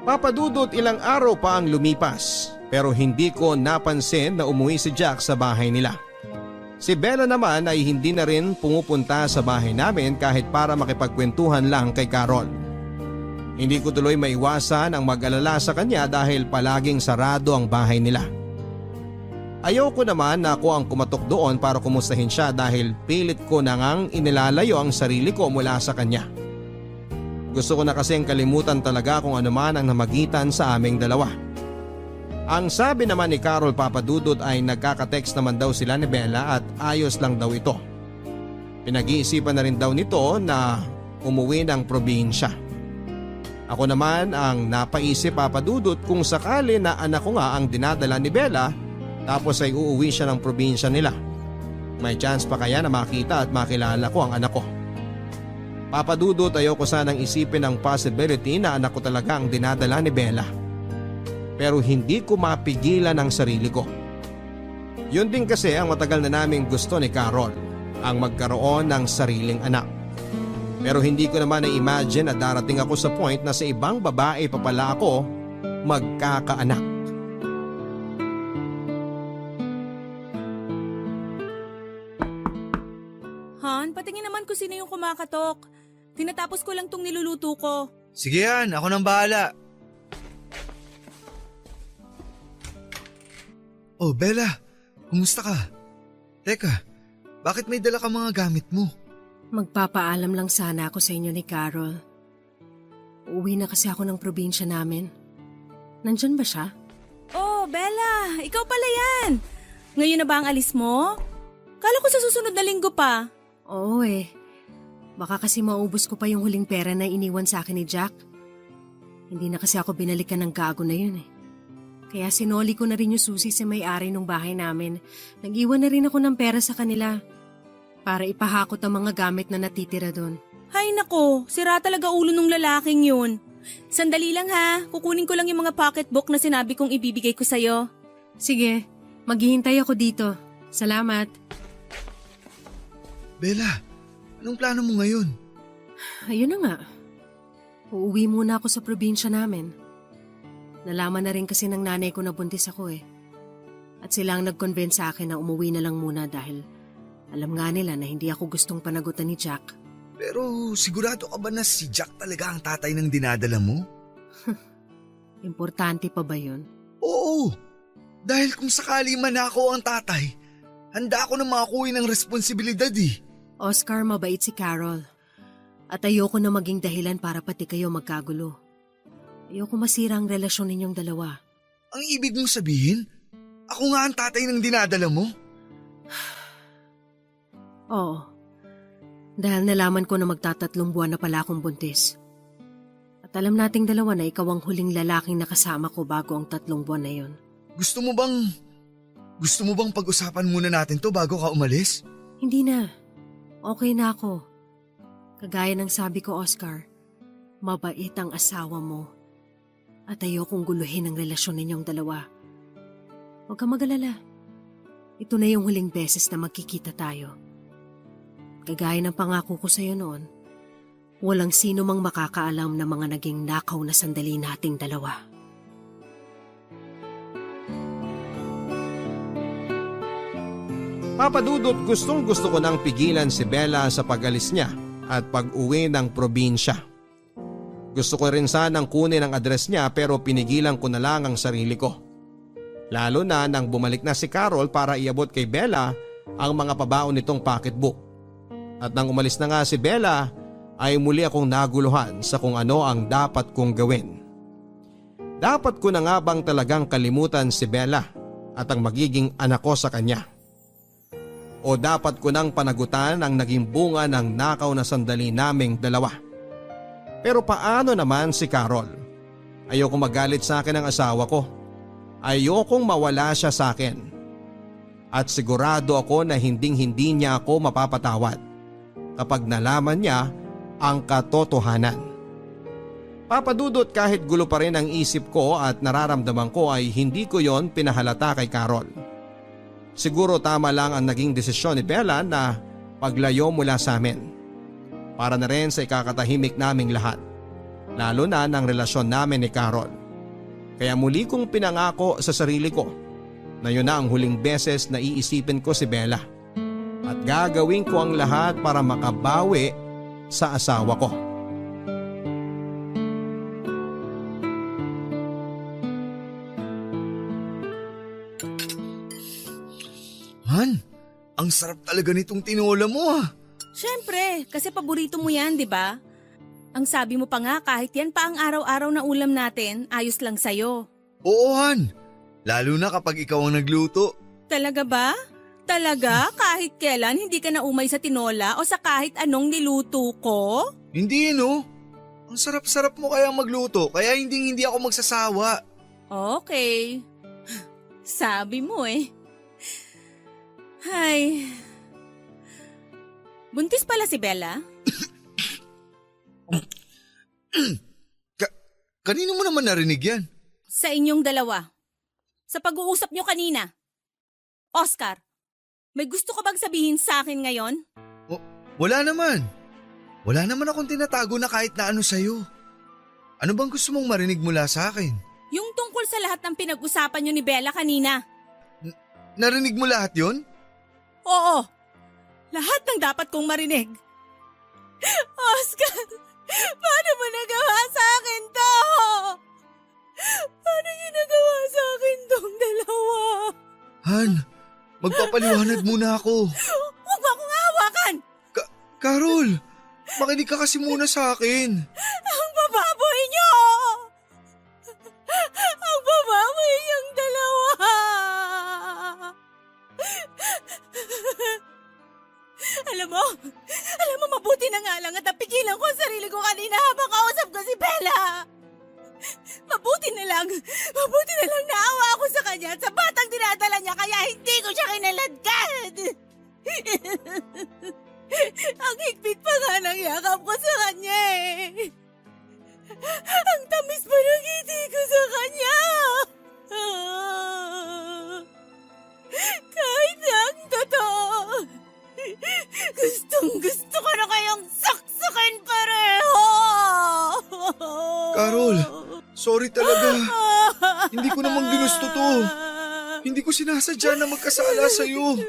Papa Dudut, ilang araw pa ang lumipas pero hindi ko napansin na umuwi si Jack sa bahay nila. Si Bella naman ay hindi na rin pumupunta sa bahay namin kahit para makipagkwentuhan lang kay Carol. Hindi ko tuloy maiwasan ang mag-alala sa kanya dahil palaging sarado ang bahay nila. Ayoko naman na ako ang kumatok doon para kumustahin siya dahil pilit ko na ngang inilalayo ang sarili ko mula sa kanya. Gusto ko na kasing kalimutan talaga kung ano man ang namagitan sa aming dalawa. Ang sabi naman ni Carol, Papa Dudut, ay nagkaka-text naman daw sila ni Bella at ayos lang daw ito. Pinag-iisipan na rin daw nito na umuwi ng probinsya. Ako naman ang napaisip, Papa Dudut, kung sakali na anak ko nga ang dinadala ni Bella tapos ay uuwi siya ng probinsya nila. May chance pa kaya na makita at makilala ko ang anak ko. Papa Dudut, ayoko sanang isipin ang possibility na anak ko talaga ang dinadala ni Bella. Pero hindi ko mapigilan ang sarili ko. Yun din kasi ang matagal na naming gusto ni Carol, ang magkaroon ng sariling anak. Pero hindi ko naman na-imagine na darating ako sa point na sa ibang babae pa pala ako magkakaanak. Han, patingin naman kung sino yung kumakatok. Tinatapos ko lang tong niluluto ko. Sige yan, ako nang bahala. Oh, Bella, kumusta ka? Teka, bakit may dala ka mga gamit mo? Magpapaalam lang sana ako sa inyo ni Carol. Uuwi na kasi ako ng probinsya namin. Nandyan ba siya? Oh, Bella, ikaw pala yan. Ngayon na ba ang alis mo? Kala ko sa susunod na linggo pa. Oo eh. Baka kasi maubos ko pa yung huling pera na iniwan sa akin ni Jack. Hindi na kasi ako binalikan ng gago na yun eh. Kaya sinoli ko na rin yung susi sa may-ari ng bahay namin. Nag-iwan na rin ako ng pera sa kanila para ipahakot ang mga gamit na natitira doon. Hay nako, sira talaga ulo nung lalaking yun. Sandali lang ha, kukunin ko lang yung mga pocketbook na sinabi kong ibibigay ko sa'yo. Sige, maghihintay ako dito. Salamat. Bella, anong plano mo ngayon? Ayun na nga. Uuwi muna ako sa probinsya namin. Nalaman na rin kasi ng nanay ko na buntis ako eh. At sila ang nag-convince sa akin na umuwi na lang muna dahil alam nga nila na hindi ako gustong panagutan ni Jack. Pero sigurado ka ba na si Jack talaga ang tatay ng dinadala mo? Importante pa ba yun? Oo, dahil kung sakali man ako ang tatay, handa ako na makakuha ng responsibilidad eh. Oscar, mabait si Carol. At ayoko na maging dahilan para pati kayo magkagulo. Ayoko masira ang relasyon ninyong dalawa. Ang ibig mong sabihin, ako nga ang tatay ng dinadala mo? Oo. Dahil nalaman ko na magtatatlong buwan na pala akong buntis. At alam nating dalawa na ikaw ang huling lalaking nakasama ko bago ang 3 buwan na yon. Gusto mo bang pag-usapan muna natin to bago ka umalis? Hindi na. Okay na ako. Kagaya ng sabi ko, Oscar, mabait ang asawa mo. At ayokong guluhin ang relasyon ninyong dalawa. Huwag kang mag-alala. Ito na yung huling beses na magkikita tayo. Kagaya ng pangako ko sa'yo noon, walang sino mang makakaalam na mga naging nakaw na sandali nating dalawa. Papa Dudut, gustong gusto ko nang pigilan si Bella sa pag-alis niya at pag-uwi ng probinsya. Gusto ko rin sanang kunin ang address niya pero pinigilan ko na lang ang sarili ko. Lalo na nang bumalik na si Carol para iabot kay Bella ang mga pabaon nitong pocketbook. At nang umalis na nga si Bella ay muli akong naguluhan sa kung ano ang dapat kong gawin. Dapat ko na nga bang talagang kalimutan si Bella at ang magiging anak ko sa kanya? O dapat ko nang panagutan ang naging bunga ng nakaw na sandali naming dalawa? Pero paano naman si Carol? Ayokong magalit sa akin ang asawa ko. Ayokong mawala siya sa akin. At sigurado ako na hindi niya ako mapapatawad kapag nalaman niya ang katotohanan. Papadudot kahit gulo pa rin ang isip ko at nararamdaman ko ay hindi ko yon pinahalata kay Carol. Siguro tama lang ang naging desisyon ni Bella na paglayo mula sa amin. Para na rin sa ikakatahimik naming lahat. Lalo na ng relasyon namin ni Carol. Kaya muli kong pinangako sa sarili ko na yun na ang huling beses na iisipin ko si Bella. At gagawin ko ang lahat para makabawi sa asawa ko. Han, ang sarap talaga nitong tinola mo ah. Siyempre, kasi paborito mo yan, di ba? Ang sabi mo pa nga kahit yan pa ang araw-araw na ulam natin, ayos lang sa'yo. Oo Han, lalo na kapag ikaw ang nagluto. Talaga ba? Talaga? Kahit kailan hindi ka na umay sa tinola o sa kahit anong niluto ko? Hindi no, ang sarap-sarap mo kaya magluto kaya hindi ako magsasawa. Okay. Sabi mo eh. Hay. Buntis pala si Bella? Kanino mo naman narinig yan? Sa inyong dalawa. Sa pag-uusap nyo kanina. Oscar, may gusto ka bang sabihin sa akin ngayon? Wala naman. Wala naman akong tinatago na kahit na ano sa'yo. Ano bang gusto mong marinig mula sa akin? Yung tungkol sa lahat ng pinag-usapan nyo ni Bella kanina. Narinig mo lahat yon? Oo. Lahat ng dapat kong marinig. Oscar, paano mo nagawa sa akin to? Paano niyo nagawa sa akin tong dalawa? Han, magpapaliwanag muna ako. Huwag mo akong hawakan! Carol, makinig ka kasi muna sa akin. Ang bababoy niyo! Ang bababoy niyong dalawa! Alam mo, mabuti na nga lang at napigilan ko ang sarili ko kanina habang kausap ko si Bella. Mabuti na lang naawa ako sa kanya at sa batang dinadala niya kaya hindi ko siya kinaladkad. Ang higpit pa nga ng yakap ko sa kanya eh. Ang tamis pa ng ngiti ko sa kanya. Kahit na ang totoo, gustong-gusto ko na kayong saksakin pareho! Carol, sorry talaga. Hindi ko namang ginusto to. Hindi ko sinasadya na magkasala sa'yo.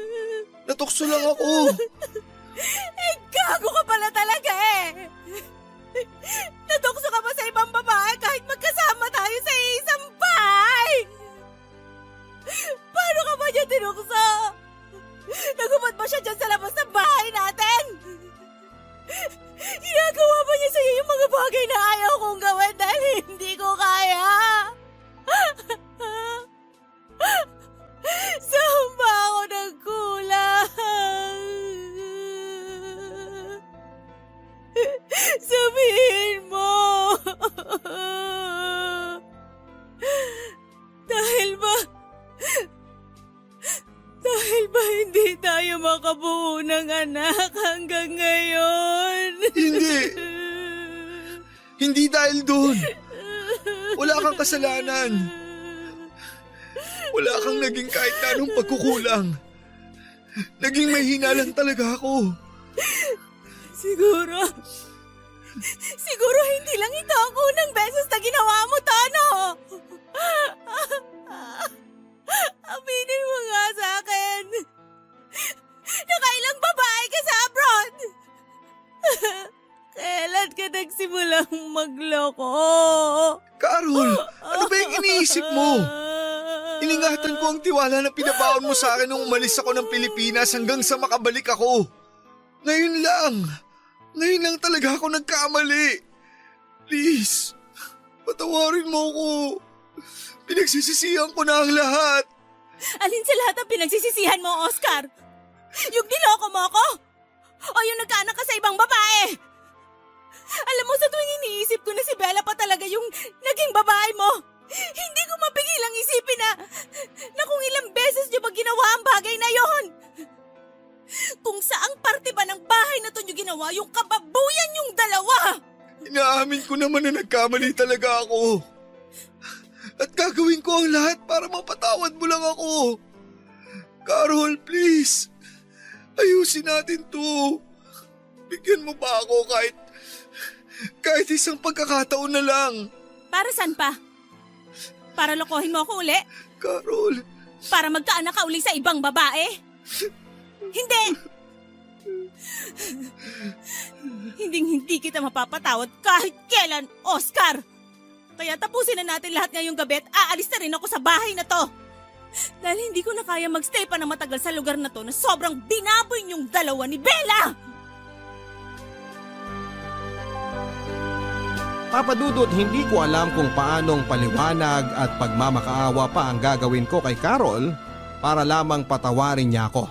Natukso lang ako. Gago ka pala talaga eh! Natukso ka pa sa ibang babae kahit magkasama tayo sa isang bahay! Paano ka ba niya tinukso? Nagumot ba siya dyan sa labas ng bahay natin? Ginagawa ba niya sa'yo yung mga bagay na ayaw kong gawin dahil hindi ko kaya? Saan ba ako nagkulang? Sabihin mo! Dahil ba hindi tayo makabuo ng anak hanggang ngayon? Hindi. Hindi dahil doon. Wala kang kasalanan. Wala kang naging kahit na anong pagkukulang. Naging mahina lang talaga ako. Siguro hindi lang ito ang unang beses na ginawa mo to, no? Aminin mo nga sa akin. Nakailang babae ka sa abroad. Kailan ka nagsimulang magloko? Carol, ano ba yung iniisip mo? Iningatan ko ang tiwala na pinabaon mo sa akin nung umalis ako ng Pilipinas hanggang sa makabalik ako. Ngayon lang talaga ako nagkamali. Please, patawarin mo ako. Pinagsisisihan ko na ang lahat. Alin sa lahat ang pinagsisisihan mo, Oscar? Yung niloko mo ako? O yung nagkaanak ka sa ibang babae? Alam mo, sa tuwing iniisip ko na si Bella pa talaga yung naging babae mo, hindi ko mapigilang isipin na kung ilang beses niyo ba ginawa ang bagay na yon. Kung saang parte ba ng bahay na to niyo ginawa yung kababuyan yung dalawa. Inaamin ko naman na nagkamali talaga ako. At gagawin ko ang lahat para mapatawad mo lang ako. Carol, please. Ayusin natin to. Bigyan mo pa ako kahit isang pagkakataon na lang. Para saan pa? Para lokohin mo ako uli? Carol. Para magkaanak ka uli sa ibang babae? Hindi! Hindi kita mapapatawad kahit kailan, Oscar! Kaya tapusin na natin lahat ngayong gabi at aalis na rin ako sa bahay na to. Dahil hindi ko na kaya magstay pa na matagal sa lugar na to na sobrang binaboy niyong dalawa ni Bella! Papa Dudut, hindi ko alam kung paanong paliwanag at pagmamakaawa pa ang gagawin ko kay Carol para lamang patawarin niya ako.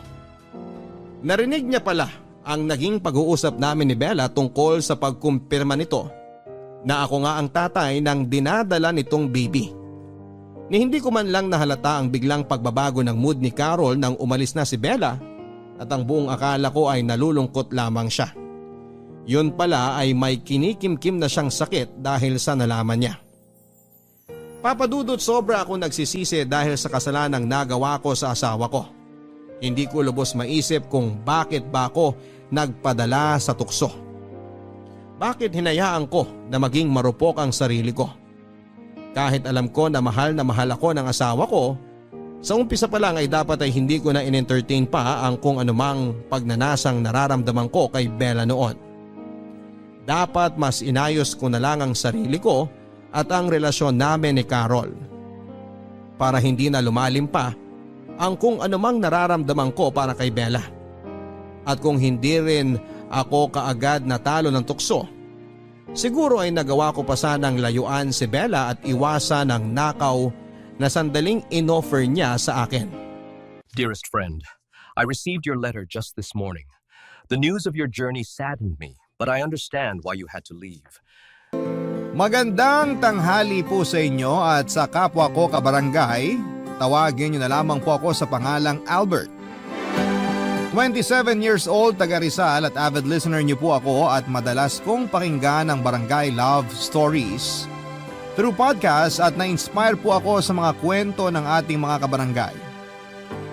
Narinig niya pala ang naging pag-uusap namin ni Bella tungkol sa pagkumpirma nito na ako nga ang tatay ng dinadala nitong baby. Ni hindi ko man lang nahalata ang biglang pagbabago ng mood ni Carol nang umalis na si Bella at ang buong akala ko ay nalulungkot lamang siya. Yun pala ay may kinikimkim na siyang sakit dahil sa nalaman niya. Papa Dudut, sobra ako nagsisisi dahil sa kasalanang nagawa ko sa asawa ko. Hindi ko lubos maisip kung bakit ba ako nagpadala sa tukso. Bakit hinayaan ko na maging marupok ang sarili ko? Kahit alam ko na mahal ako ng asawa ko, sa umpisa pa lang ay dapat ay hindi ko na in-entertain pa ang kung anumang pagnanasang nararamdaman ko kay Bella noon. Dapat mas inayos ko na lang ang sarili ko at ang relasyon namin ni Carol. Para hindi na lumalim pa ang kung anumang nararamdaman ko para kay Bella. At kung hindi rin ako kaagad natalo ng tukso, siguro ay nagawa ko pa sanang layuan si Bella at iwasan ang nakaw na sandaling inoffer niya sa akin. Dearest friend, I received your letter just this morning. The news of your journey saddened me, but I understand why you had to leave. Magandang tanghali po sa inyo at sa kapwa ko kabarangay. Tawagin niyo na lamang po ako sa pangalang Albert. 27 years old, taga Rizal at avid listener niyo po ako at madalas kong pakinggan ang Barangay Love Stories through podcast at na-inspire po ako sa mga kwento ng ating mga kabarangay.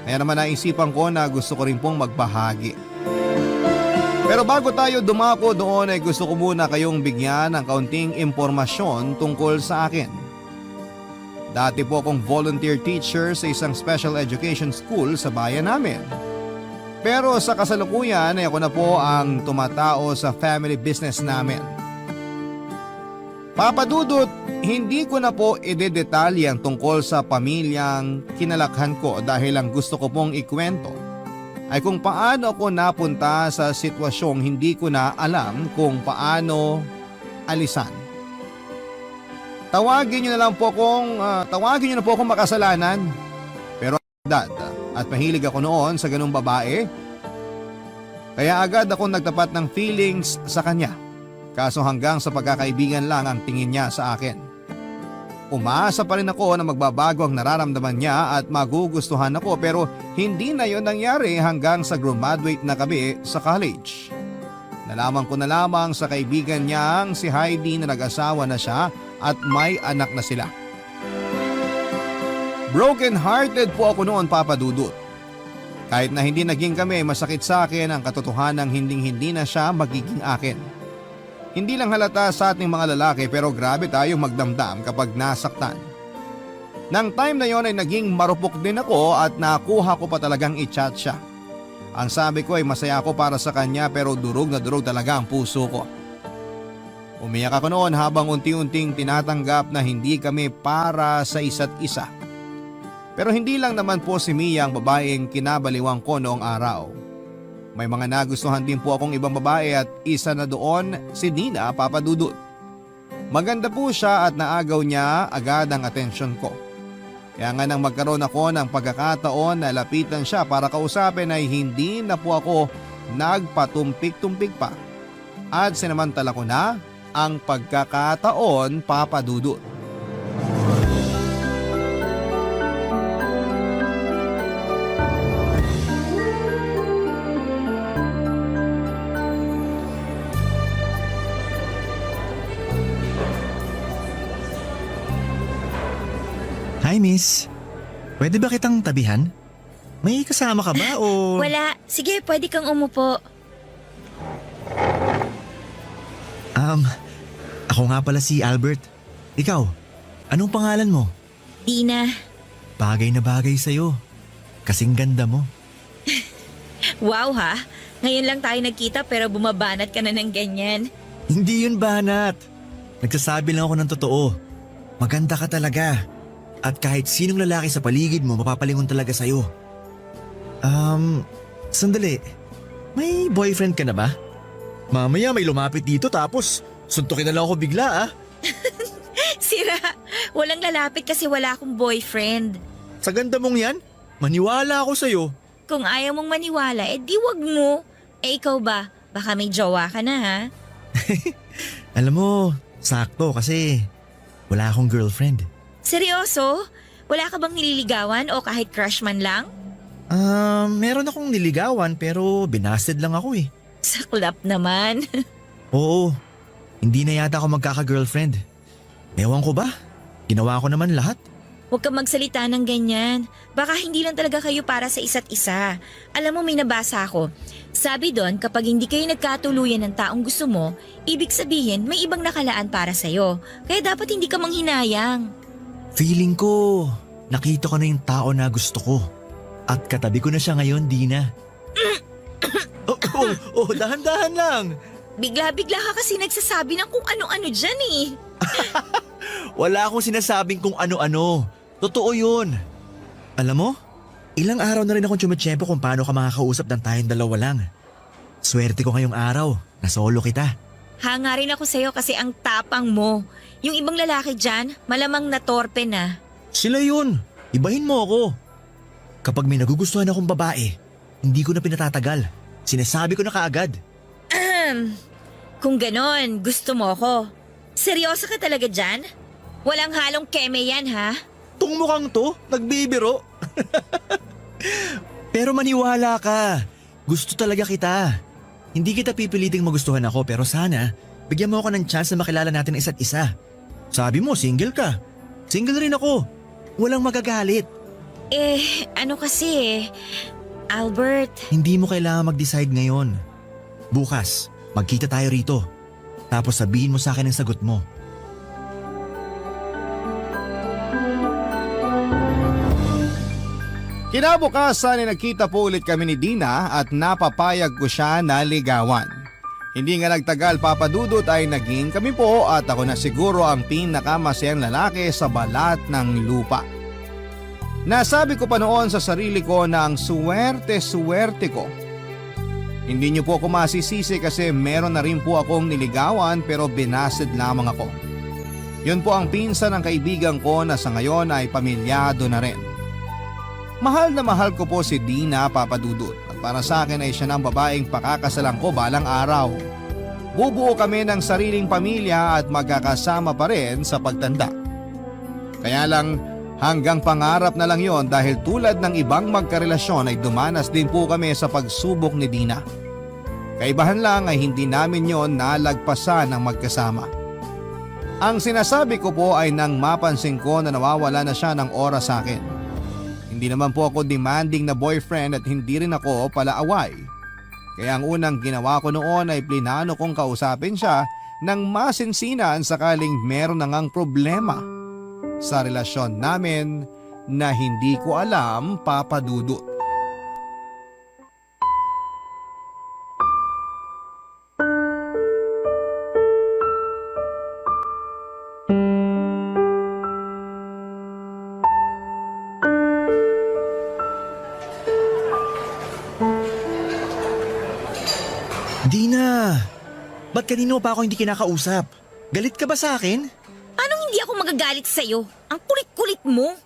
Kaya naman naisipan ko na gusto ko rin pong magbahagi. Pero bago tayo dumako doon ay gusto ko muna kayong bigyan ng kaunting impormasyon tungkol sa akin. Dati po akong volunteer teacher sa isang special education school sa bayan namin. Pero sa kasalukuyan ay ako na po ang tumatao sa family business namin. Papa Dudut, hindi ko na po idedetalye ang tungkol sa pamilyang kinalakhan ko dahil ang gusto ko pong ikwento ay kung paano ako napunta sa sitwasyong hindi ko na alam kung paano alisan. Tawagin niyo na po akong makasalanan. Pero dad, at mahilig ako noon sa ganung babae. Kaya agad ako nagtapat ng feelings sa kanya. Kaso hanggang sa pagkakaibigan lang ang tingin niya sa akin. Umaasa pa rin ako na magbabago ang nararamdaman niya at magugustuhan ako pero hindi na yon nangyari hanggang sa graduate na kami sa college. Nalaman ko na lamang sa kaibigan niyang si Heidi na nag-asawa na siya at may anak na sila. Broken hearted po ako noon, Papa Dudut. Kahit na hindi naging kami, masakit sa akin ang katotohanang hindi na siya magiging akin. Hindi lang halata sa ating mga lalaki pero grabe tayong magdamdam kapag nasaktan. Nang time na yon ay naging marupok din ako at nakuha ko pa talagang i-chat siya. Ang sabi ko ay masaya ako para sa kanya pero durog na durog talaga ang puso ko. Umiyak ako noon habang unti-unting tinatanggap na hindi kami para sa isa't isa. Pero hindi lang naman po si Mia ang babaeng kinabaliwang ko noong araw. May mga nagustuhan din po akong ibang babae at isa na doon si Nina, Papa Dudut. Maganda po siya at naagaw niya agad ang atensyon ko. Kaya nga nang magkaroon ako ng pagkakataon na lapitan siya para kausapin ay hindi na po ako nagpatumpik-tumpik pa. at sinamantala ko na ang pagkakataon, Papa Dudut. Hi, miss. Pwede ba kitang tabihan? May kasama ka ba o... Wala. Sige, pwede kang umupo. Ako nga pala si Albert. Ikaw, anong pangalan mo? Dina. Bagay na bagay sa'yo. Kasing ganda mo. Wow ha. Ngayon lang tayo nagkita pero bumabanat ka na ng ganyan. Hindi yun banat. Nagsasabi lang ako ng totoo. Maganda ka talaga. At kahit sinong lalaki sa paligid mo, mapapalingon talaga sa'yo. Sandali. May boyfriend ka na ba? Mamaya may lumapit dito tapos suntukin na lang ako bigla ah. Sira. Walang lalapit kasi wala akong boyfriend. Sa ganda mong yan, maniwala ako sa'yo. Kung ayaw mong maniwala, di wag mo. Ikaw ba? Baka may jowa ka na ha? Alam mo, sakto kasi wala akong girlfriend. Seryoso? Wala ka bang nililigawan o kahit crush man lang? Meron akong niligawan pero binasted lang ako eh. Saklap naman. Oo, hindi na yata ako magkaka-girlfriend. Ewan ko ba? Ginawa ko naman lahat. Huwag kang magsalita ng ganyan. Baka hindi lang talaga kayo para sa isa't isa. Alam mo, may nabasa ako. Sabi doon, kapag hindi kayo nagkatuluyan ng taong gusto mo, ibig sabihin may ibang nakalaan para sa'yo. Kaya dapat hindi ka manghinayang. Feeling ko, nakita ko na yung tao na gusto ko. At katabi ko na siya ngayon, Dina. Dahan-dahan lang. Bigla-bigla ka kasi nagsasabi ng kung ano-ano dyan eh. Wala akong sinasabing kung ano-ano. Totoo yun. Alam mo, ilang araw na rin akong tsumitsyempo kung paano ka makakausap ng tayong dalawa lang. Swerte ko ngayong araw na solo kita. Hanga rin ako sa'yo kasi ang tapang mo. Yung ibang lalaki dyan, malamang natorpe na. Sila yun. Ibahin mo ako. Kapag may nagugustuhan akong babae, hindi ko na pinatatagal. Sinasabi ko na kaagad. Kung ganon, gusto mo ko. Seryoso ka talaga dyan? Walang halong keme yan ha? Tung mukhang to, nagbibiro. Pero maniwala ka. Gusto talaga kita. Hindi kita pipiliting magustuhan ako pero sana bigyan mo ako ng chance na makilala natin ang isa't isa. Sabi mo, single ka. Single rin ako. Walang magagalit. Ano kasi Albert. Hindi mo kailangan mag-decide ngayon. Bukas, magkita tayo rito. Tapos sabihin mo sa akin ang sagot mo. Kinabukasan ay nagkita po ulit kami ni Dina at napapayag ko siya na ligawan. Hindi nga nagtagal, Papa Dudut, ay naging kami po at ako na siguro ang pinakamasayang lalaki sa balat ng lupa. Nasabi ko pa noon sa sarili ko na ang swerte-swerte ko. Hindi niyo po ako masisisi kasi meron na rin po akong niligawan pero binasted lamang ako. Yun po ang pinsan ng kaibigan ko na sa ngayon ay pamilyado na rin. Mahal na mahal ko po si Dina, Papa Dudut, at para sa akin ay siya ng babaeng pakakasalan ko balang araw. Bubuo kami ng sariling pamilya at magkakasama pa rin sa pagtanda. Kaya lang hanggang pangarap na lang yon dahil tulad ng ibang magkarelasyon ay dumanas din po kami sa pagsubok ni Dina. Kaibahan lang ay hindi namin yon nalagpasan ng magkasama. Ang sinasabi ko po ay nang mapansin ko na nawawala na siya ng oras sa akin. Hindi naman po ako demanding na boyfriend at hindi rin ako palaaway. Kaya ang unang ginawa ko noon ay plinano kong kausapin siya ng masinsinan sakaling meron na ngang problema sa relasyon namin na hindi ko alam, Papa Dudut. Dina, ba't kanino pa ako hindi kinakausap? Galit ka ba sa akin? Anong hindi ako magagalit sa'yo? Ang kulit-kulit mo.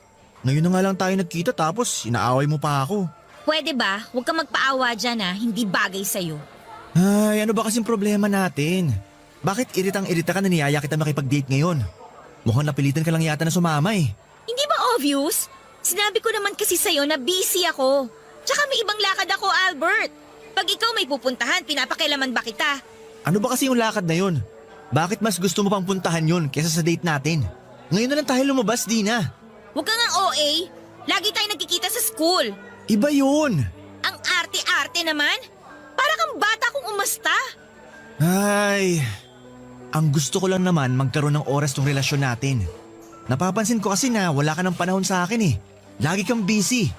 Ngayon na nga lang tayo nagkita tapos inaaway mo pa ako. Pwede ba? Huwag kang magpaawa dyan ha. Hindi bagay sa'yo. Ay, ano ba kasing problema natin? Bakit iritang-irita ka na niyaya kita makipag-date ngayon? Mukhang napilitan ka lang yata na sumama eh. Hindi ba obvious? Sinabi ko naman kasi sa'yo na busy ako. Tsaka may ibang lakad ako, Albert. Pag ikaw may pupuntahan, pinapakialaman ba kita? Ano ba kasi yung lakad na yun? Bakit mas gusto mo pang puntahan yun kesa sa date natin? Ngayon na lang tayo lumabas, Dina. Huwag ka nga OA. Lagi tayo nagkikita sa school. Iba yun. Ang arte-arte naman. Para kang bata kung umasta. Ay, ang gusto ko lang naman magkaroon ng oras tong relasyon natin. Napapansin ko kasi na wala ka ng panahon sa akin eh. Lagi kang busy.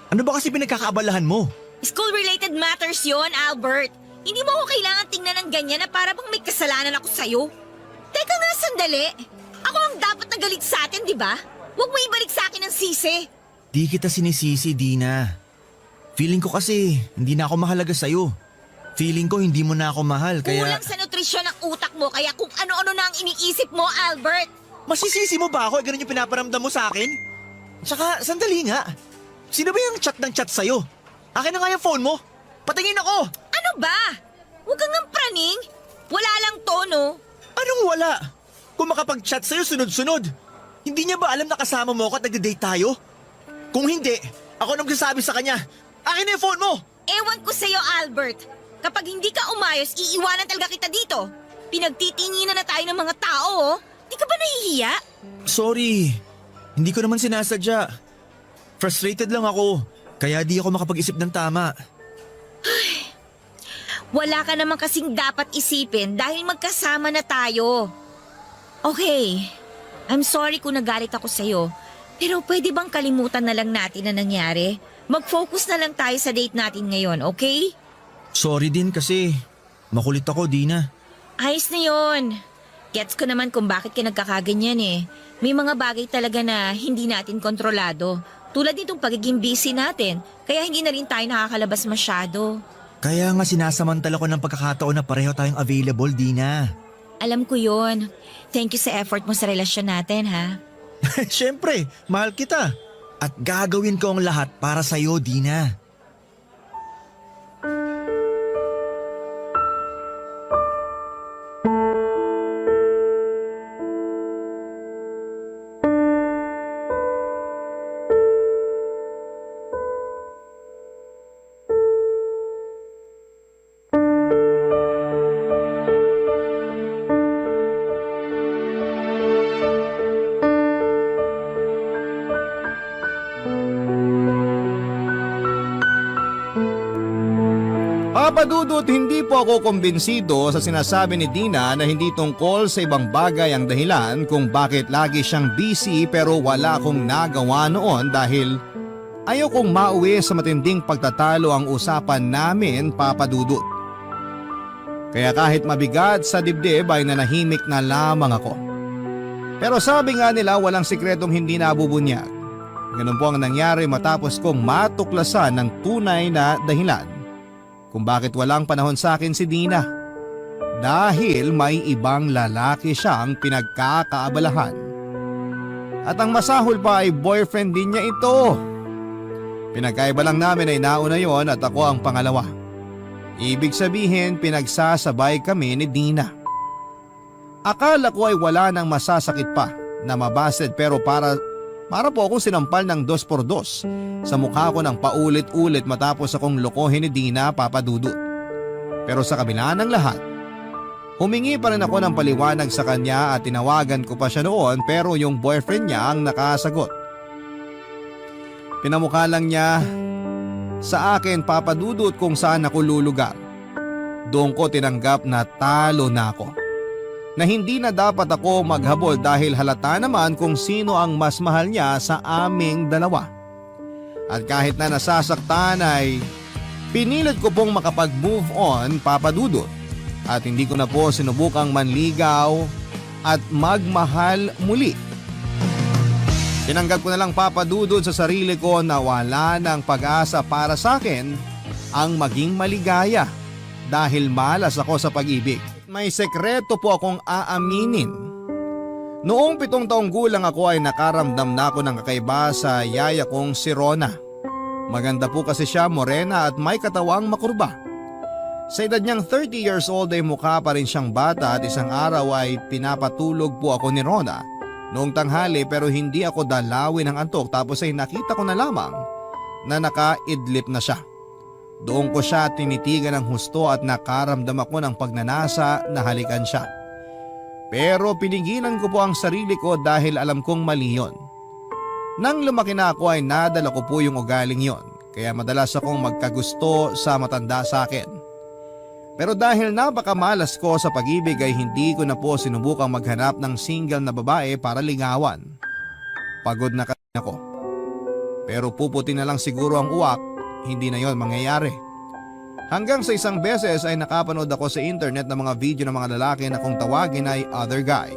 Ano ba kasi pinagkakaabalahan mo? School-related matters yon, Albert. Hindi mo ako kailangan tingnan ng ganyan na para bang may kasalanan ako sa'yo. Teka nga sandali. Ako ang dapat nagalit sa atin, di ba? Huwag mo ibalik sa akin ang sisi. Di kita sinisisi, Dina. Feeling ko kasi hindi na ako mahalaga sa'yo. Feeling ko hindi mo na ako mahal kaya... Kulang sa nutrisyon ng utak mo kaya kung ano-ano na ang iniisip mo, Albert. Masisisi mo ba ako? Ganun yung pinaparamdam mo sa akin? Tsaka, sandali nga. Sino ba yung chat ng chat sa'yo? Akin na nga yung phone mo. Patingin ako. Ano ba? Huwag kang ang praning. Wala lang tono. Anong wala? Kung makapag-chat sa'yo sunod-sunod. Hindi niya ba alam na kasama mo ako at nagde-date tayo? Kung hindi, ako nang magsasabi sa kanya. Akin na yung phone mo. Ewan ko sa'yo, Albert. Kapag hindi ka umayos, iiwanan talaga kita dito. Pinagtitinginan na tayo ng mga tao, oh. Di ka ba nahihiya? Sorry. Hindi ko naman sinasadya. Frustrated lang ako. Kaya di ako makapag-isip ng tama. Wala ka naman kasing dapat isipin dahil magkasama na tayo. Okay, I'm sorry kung nagalit ako sa'yo. Pero pwede bang kalimutan na lang natin na nangyari? Mag-focus na lang tayo sa date natin ngayon, okay? Sorry din kasi makulit ako, Dina. Ayos na yun. Gets ko naman kung bakit ka nagkakaganyan eh. May mga bagay talaga na hindi natin kontrolado. Tulad nitong pagiging busy natin, kaya hindi na rin tayo nakakalabas masyado. Kaya nga sinasamantala ko ng pagkakataon na pareho tayong available, Dina. Alam ko yun. Thank you sa effort mo sa relasyon natin, ha? Siyempre, mahal kita. At gagawin ko ang lahat para sa'yo, Dina. Papadudot, hindi po ako kumbinsido sa sinasabi ni Dina na hindi tungkol sa ibang bagay ang dahilan kung bakit lagi siyang busy pero wala akong nagawa noon dahil ayaw kong mauwi sa matinding pagtatalo ang usapan namin, Papadudot. Kaya kahit mabigat sa dibdib ay nanahimik na lamang ako. Pero sabi nga nila walang sikretong hindi nabubunyag. Ganun po ang nangyari matapos kong matuklasan ng tunay na dahilan kung bakit walang panahon sa akin si Dina. Dahil may ibang lalaki siyang pinagkakaabalahan. At ang masahol pa ay boyfriend din niya ito. Pinagkaiba lang namin ay nauna yon at ako ang pangalawa. Ibig sabihin pinagsasabay kami ni Dina. Akala ko ay wala nang masasakit pa na mabasted pero para po akong sinampal ng 2x2 sa mukha ko ng paulit-ulit matapos akong lokohin ni Dina, Papadudut. Pero sa kabila ng lahat, humingi pa rin ako ng paliwanag sa kanya at tinawagan ko pa siya noon pero yung boyfriend niya ang nakasagot. Pinamukha lang niya sa akin, Papadudut, kung saan ako lulugar. Doon ko tinanggap na talo na ako. Na hindi na dapat ako maghabol dahil halata naman kung sino ang mas mahal niya sa aming dalawa. At kahit na nasasaktan ay pinilit ko pong makapag-move on, Papadudot. At hindi ko na po sinubukang manligaw at magmahal muli. Tinanggap ko na lang, Papadudot, sa sarili ko na wala ng pag-asa para sa akin ang maging maligaya dahil malas ako sa pag-ibig. May sekreto po akong aaminin. Noong 7 taong gulang ako ay nakaramdam na ako ng kakaiba sa yaya kong si Rona. Maganda po kasi siya, morena at may katawang makurba. Sa edad niyang 30 years old ay mukha pa rin siyang bata at isang araw ay pinapatulog po ako ni Rona noong tanghali pero hindi ako dalawin ng antok tapos ay nakita ko na lamang na nakaidlip na siya. Doon ko siya tinitigan ng husto at nakaramdam ako ng pagnanasa na halikan siya. Pero pinigilan ko po ang sarili ko dahil alam kong mali yun. Nang lumaki na ako ay nadala ko po yung ugaling yon kaya madalas akong magkagusto sa matanda sa akin. Pero dahil napakamalas ko sa pag-ibig ay hindi ko na po sinubukang maghanap ng single na babae para lingawan. Pagod na kasi ako. Pero puputi na lang siguro ang uwak, hindi na yon mangyayari. Hanggang sa isang beses ay nakapanood ako sa internet ng mga video ng mga lalaki na kung tawagin ay other guy.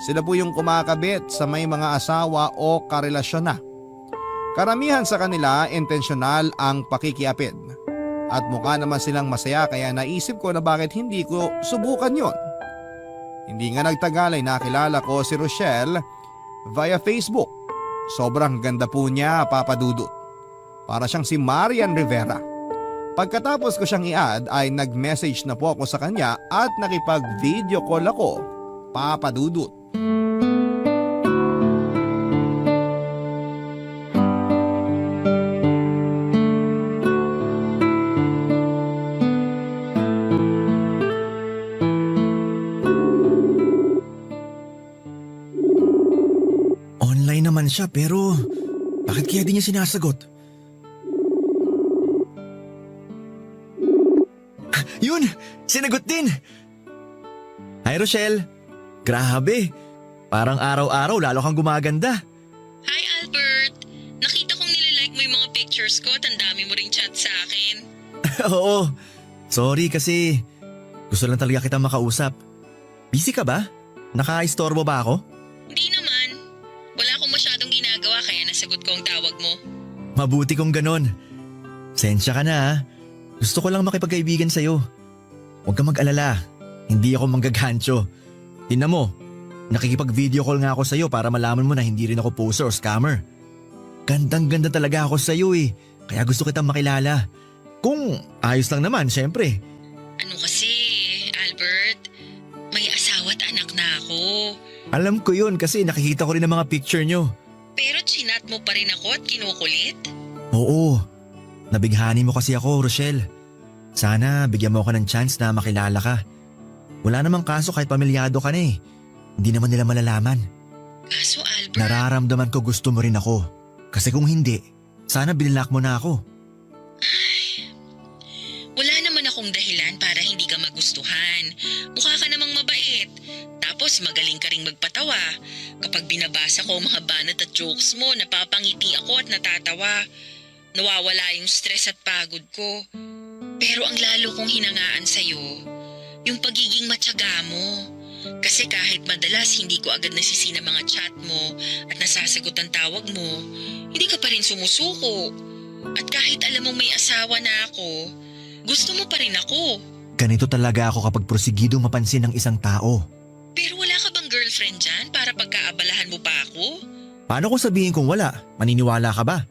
Sila po yung kumakabit sa may mga asawa o karelasyon na. Karamihan sa kanila intensyonal ang pakikiapid. At mukha naman silang masaya kaya naisip ko na bakit hindi ko subukan yon. Hindi nga nagtagal ay nakilala ko si Rochelle via Facebook. Sobrang ganda po niya, Papa Dudut. Para siyang si Marian Rivera. Pagkatapos ko siyang i-add ay nag-message na po ako sa kanya at nakipag-video call ako, Papa Dudut. Online naman siya pero bakit kaya di niya sinasagot? Yun! Sinagot din! Hi Rochelle! Grabe! Parang araw-araw lalo kang gumaganda. Hi Albert! Nakita kong nililike mo yung mga pictures ko at ang dami mo ring chat sa akin. Oo. Sorry kasi gusto lang talaga kitang makausap. Busy ka ba? Naka-istorbo ba ako? Hindi naman. Wala akong masyadong ginagawa kaya nasagot ko ang tawag mo. Mabuti kong ganon. Sensya ka na ha. Gusto ko lang makipagkaibigan sa'yo. Huwag kang mag-alala. Hindi ako manggaghancho. Tingnan mo, nakikipag-video call nga ako sa'yo para malaman mo na hindi rin ako poser o scammer. Gandang-ganda talaga ako sa'yo eh. Kaya gusto kitang makilala. Kung ayos lang naman, syempre. Ano kasi, Albert? May asawa at anak na ako. Alam ko yun kasi nakikita ko rin ang mga picture nyo. Pero chinat mo pa rin ako at kinukulit? Oo. Nabighani mo kasi ako, Rochelle. Sana bigyan mo ako ng chance na makilala ka. Wala namang kaso kahit pamilyado ka na eh. Hindi naman nila malalaman. Kaso Albert… Nararamdaman ko gusto mo rin ako. Kasi kung hindi, sana binilak mo na ako. Wala naman akong dahilan para hindi ka magustuhan. Mukha ka namang mabait. Tapos magaling ka ring magpatawa. Kapag binabasa ko ang mga banat at jokes mo, napapangiti ako at natatawa. Nawawala yung stress at pagod ko. Pero ang lalo kong hinangaan sa'yo, yung pagiging matyaga mo. Kasi kahit madalas hindi ko agad nasisi ng mga chat mo at nasasagot ang tawag mo, hindi ka pa rin sumusuko. At kahit alam mong may asawa na ako, gusto mo pa rin ako. Ganito talaga ako kapag prosigidong mapansin ng isang tao. Pero wala ka bang girlfriend dyan para pagkaabalahan mo pa ako? Paano kung sabihin kong wala? Maniniwala ka ba?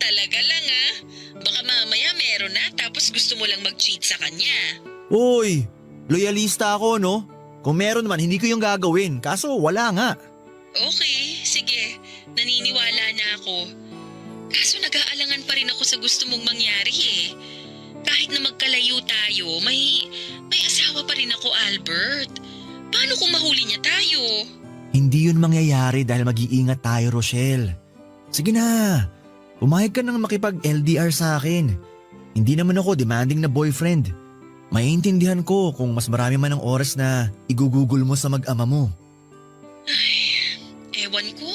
Talaga lang ah. Baka mamaya meron na tapos gusto mo lang mag-cheat sa kanya. Uy, loyalista ako no? Kung meron man, hindi ko yung gagawin. Kaso wala nga. Okay, sige. Naniniwala na ako. Kaso nag-aalangan pa rin ako sa gusto mong mangyari eh. Kahit na magkalayo tayo, may asawa pa rin ako, Albert. Paano kung mahuli niya tayo? Hindi yun mangyayari dahil mag-iingat tayo, Rochelle. Sige na, pumayag ka nang makipag-LDR sa akin. Hindi naman ako demanding na boyfriend. Maiintindihan ko kung mas marami man ang oras na igugugol mo sa mag-ama mo. Ewan ko.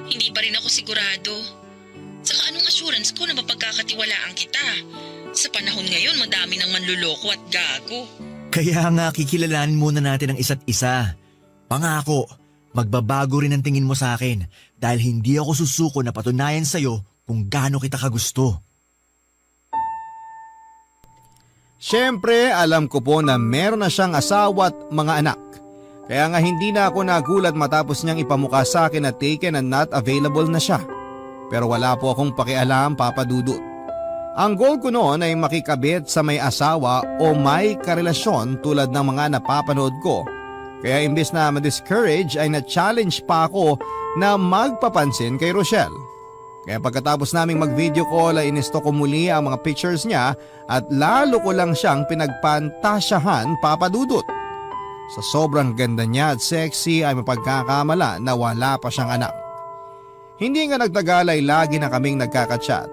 Hindi pa rin ako sigurado. Saka anong assurance ko na mapagkakatiwalaan kita? Sa panahon ngayon, madami ng manluloko at gago. Kaya nga kikilalanin muna natin ang isa't isa. Pangako, magbabago rin ang tingin mo sa akin dahil hindi ako susuko na patunayan sa'yo kung gaano kita kagusto. Siyempre, alam ko po na meron na siyang asawa at mga anak. Kaya nga hindi na ako nagulat matapos niyang ipamukha sa akin na taken and not available na siya. Pero wala po akong pakialam, Papa Dudut. Ang goal ko noon ay makikabit sa may asawa o may karelasyon tulad ng mga napapanood ko. Kaya imbes na ma-discourage ay na-challenge pa ako na magpapansin kay Rochelle. Kaya pagkatapos naming mag-video call ay inisto ko muli ang mga pictures niya at lalo ko lang siyang pinagpantasyahan, Papa Dudut. Sa sobrang ganda niya at sexy ay mapagkakamala na wala pa siyang anak. Hindi nga nagtagal ay lagi na kaming nagkaka-chat.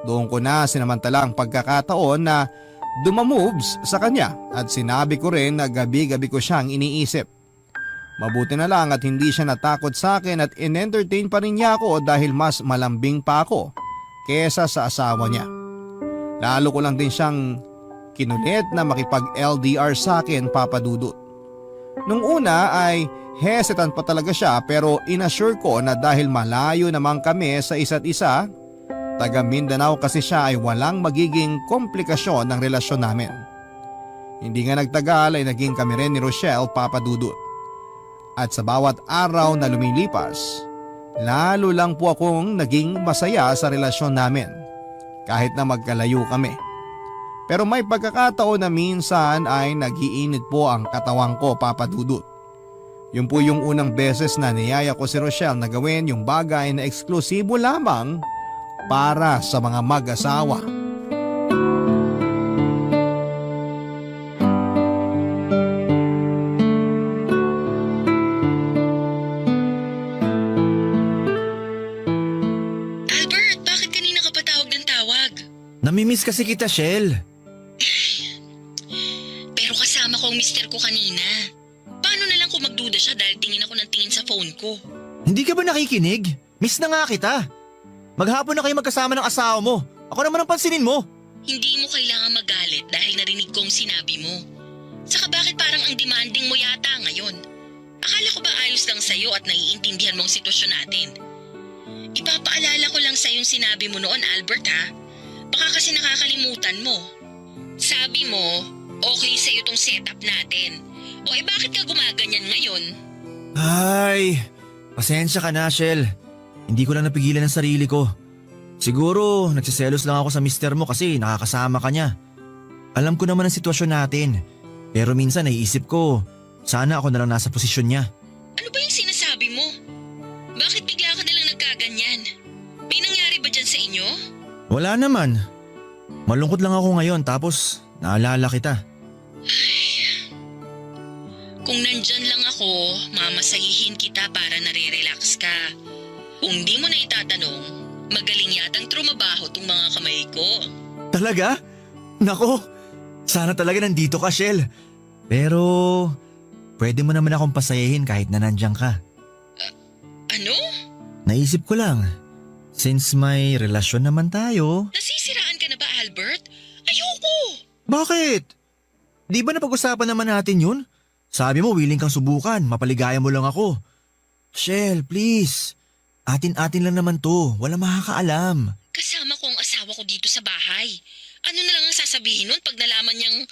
Doon ko na sinamantala ang pagkakataon na dumamoves sa kanya at sinabi ko rin na gabi-gabi ko siyang iniisip. Mabuti na lang at hindi siya natakot sa akin at in-entertain pa rin niya ako dahil mas malambing pa ako kesa sa asawa niya. Lalo ko lang din siyang kinulit na makipag-LDR sa akin, Papa Dudut. Nung una ay hesitant pa talaga siya pero inassure ko na dahil malayo naman kami sa isa't isa, taga Mindanao kasi siya ay walang magiging komplikasyon ng relasyon namin. Hindi nga nagtagal ay naging kami rin ni Rochelle, Papa Dudut. At sa bawat araw na lumilipas, lalo lang po akong naging masaya sa relasyon namin kahit na magkalayo kami. Pero may pagkakataon na minsan ay nagiinit po ang katawang ko, Papa Dudut. Yun po yung unang beses na niyaya ko si Rochelle na gawin yung bagay na eksklusibo lamang para sa mga mag-asawa. Albert, bakit kanina ka pa tawag ng tawag? Namimiss kasi kita, Shell. Pero kasama ko ang mister ko kanina. Paano na lang kung magduda siya dahil tingin ako ng tingin sa phone ko? Hindi ka ba nakikinig? Miss na nga kita. Maghapon na kayo magkasama ng asawa mo. Ako naman ang pansinin mo. Hindi mo kailangan magalit dahil narinig ko ang sinabi mo. Saka bakit parang ang demanding mo yata ngayon? Akala ko ba ayos lang sa'yo at naiintindihan mo ang sitwasyon natin? Ipapaalala ko lang sa'yo yung sinabi mo noon, Albert, ha? Baka kasi nakakalimutan mo. Sabi mo, okay sa'yo tong setup natin. O bakit ka gumaganyan ngayon? Ay, pasensya ka na, Shell. Hindi ko lang napigilan ang sarili ko. Siguro, nagsiselos lang ako sa mister mo kasi nakakasama ka niya. Alam ko naman ang sitwasyon natin. Pero minsan naiisip ko, sana ako na lang nasa posisyon niya. Ano ba yung sinasabi mo? Bakit bigla ka nalang nagkaganyan? May nangyari ba dyan sa inyo? Wala naman. Malungkot lang ako ngayon tapos naalala kita. Kung nandyan lang ako, mamasahihin kita para nare-relax ka. Kung di mo na itatanong, magaling yatang trumabaho tong mga kamay ko. Talaga? Nako, sana talaga nandito ka, Shell. Pero, pwede mo naman akong pasayahin kahit na nandiyan ka. Ano? Naisip ko lang, since may relasyon naman tayo. Nasisiraan ka na ba, Albert? Ayoko! Bakit? Di ba napag-usapan naman natin yun? Sabi mo willing kang subukan, mapaligaya mo lang ako. Shell, please. Atin-atin lang naman to, wala makakaalam. Kasama ko ang asawa ko dito sa bahay. Ano na lang ang sasabihin nun pag nalaman niyang…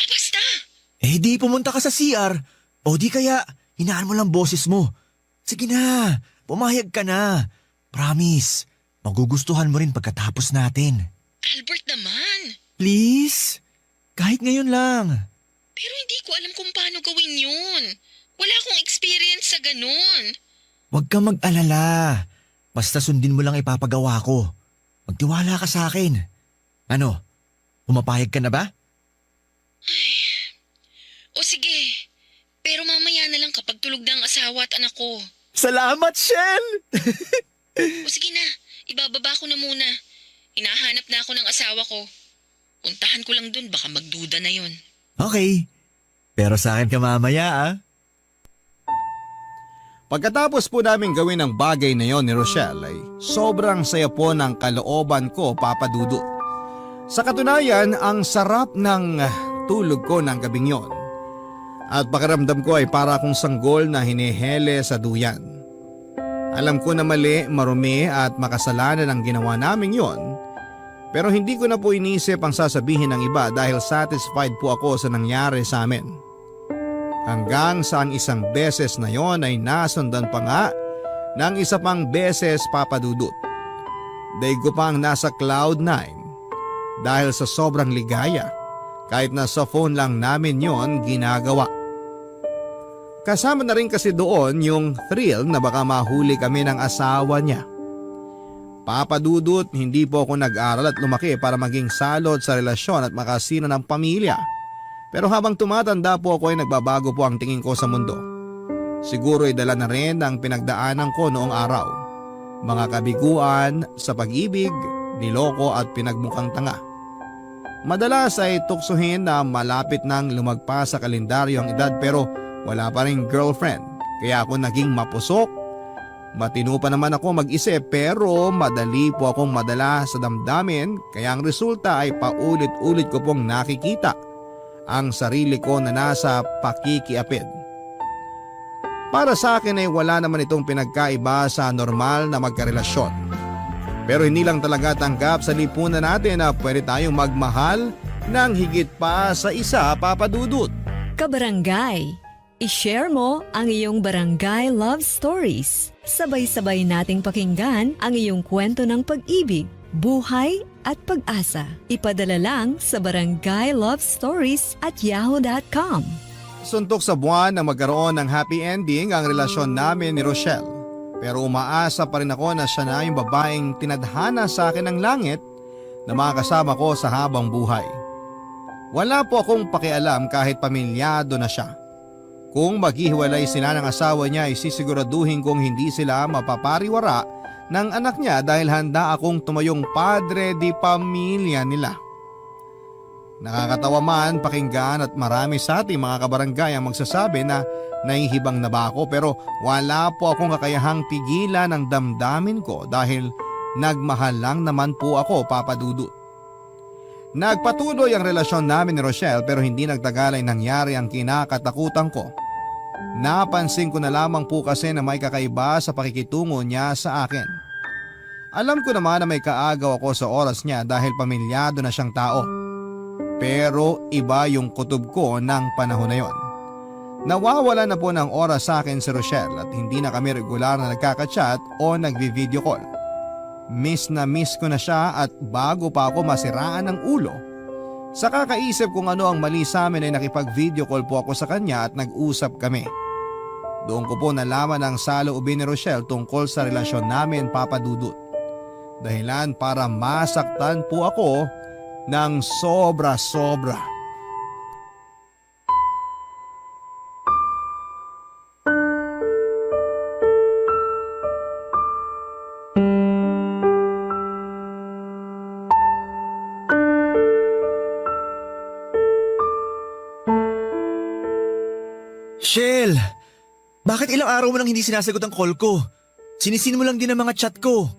basta! Eh di pumunta ka sa CR. O di kaya, hinaan mo lang boses mo. Sige na, pumayag ka na. Promise, magugustuhan mo rin pagkatapos natin. Albert naman! Please, kahit ngayon lang. Pero hindi ko alam kung paano gawin yun. Wala akong experience sa ganun. Huwag kang mag-alala. Basta sundin mo lang ipapagawa ko. Magtiwala ka sa akin. Ano, pumapayag ka na ba? O sige, pero mamaya na lang kapag tulog na ang asawa at anak ko. Salamat, Shell! O sige na, ibababa ko na muna. Hinahanap na ako ng asawa ko. Puntahan ko lang dun, baka magduda na yon. Okay, pero sa akin ka mamaya ah. Pagkatapos po namin gawin ang bagay na yon ni Rochelle ay sobrang saya po ng kalooban ko, Papa Dudut. Sa katunayan, ang sarap ng tulog ko ng gabing yon. At pakiramdam ko ay para akong sanggol na hinihele sa duyan. Alam ko na mali, marumi at makasalanan ang ginawa namin yon. Pero hindi ko na po inisip ang sasabihin ng iba dahil satisfied po ako sa nangyari sa amin. Hanggang sa ang isang beses na yon ay nasundan pa nga ng isa pang beses, Papa Dudut. Daig ko pang nasa cloud 9 dahil sa sobrang ligaya. Kahit na sa phone lang namin yon ginagawa. Kasama na rin kasi doon yung thrill na baka mahuli kami ng asawa niya. Papadudot, hindi po ako nag-aral at lumaki para maging salot sa relasyon at makasino ng pamilya. Pero habang tumatanda po ako ay nagbabago po ang tingin ko sa mundo. Siguro ay dala na rin ang pinagdaanan ko noong araw. Mga kabiguan sa pag-ibig, niloko at pinagmukhang tanga. Madalas ay tuksuhin na malapit nang lumagpas sa kalendaryo ang edad pero wala pa rin girlfriend. Kaya ako naging mapusok. Matino pa naman ako mag-isip pero madali po akong madala sa damdamin kaya ang resulta ay paulit-ulit ko pong nakikita ang sarili ko na nasa pakikiapid. Para sa akin ay wala naman itong pinagkaiba sa normal na magkarelasyon. Pero hindi lang talaga tanggap sa lipunan natin na pwede tayong magmahal ng higit pa sa isa, Papa Dudut. Kabarangay, i-share mo ang iyong barangay love stories. Sabay-sabay nating pakinggan ang iyong kwento ng pag-ibig, buhay at pag-asa. Ipadala lang sa barangaylovestories@yahoo.com. Suntok sa buwan na magkaroon ng happy ending ang relasyon namin ni Rochelle. Pero umaasa pa rin ako na siya na yung babaeng tinadhana sa akin ng langit na makakasama ko sa habang buhay. Wala po akong pakialam kahit pamilyado na siya. Kung maghihiwalay sila ng asawa niya ay sisiguraduhin kong hindi sila mapapariwara ng anak niya dahil handa akong tumayong padre di pamilya nila. Nakakatawa man pakinggan at marami sa ating mga kabarangay ang magsasabi na nahihibang na ba ako pero wala po akong kakayahang pigilan ang damdamin ko dahil nagmahal lang naman po ako, Papa Dudut. Nagpatuloy ang relasyon namin ni Rochelle pero hindi nagtagal ay nangyari ang kinakatakutan ko. Napansin ko na lamang po kasi na may kakaiba sa pakikitungo niya sa akin. Alam ko naman na may kaagaw ako sa oras niya dahil pamilyado na siyang tao. Pero iba yung kutob ko ng panahon na yon. Nawawala na po ng oras sa akin si Rochelle at hindi na kami regular na nagkaka-chat o nagvi-video call. Miss na miss ko na siya at bago pa ako masiraan ng ulo, sa kakaisip kung ano ang mali sa amin ay nakipag-video call po ako sa kanya at nag-usap kami. Doon ko po nalaman ang saloobin ni Rochelle tungkol sa relasyon namin, Papa Dudut. Dahilan para masaktan po ako ng sobra-sobra. Shell! Bakit ilang araw mo nang hindi sinasagot ang call ko? Sinisin mo lang din ang mga chat ko.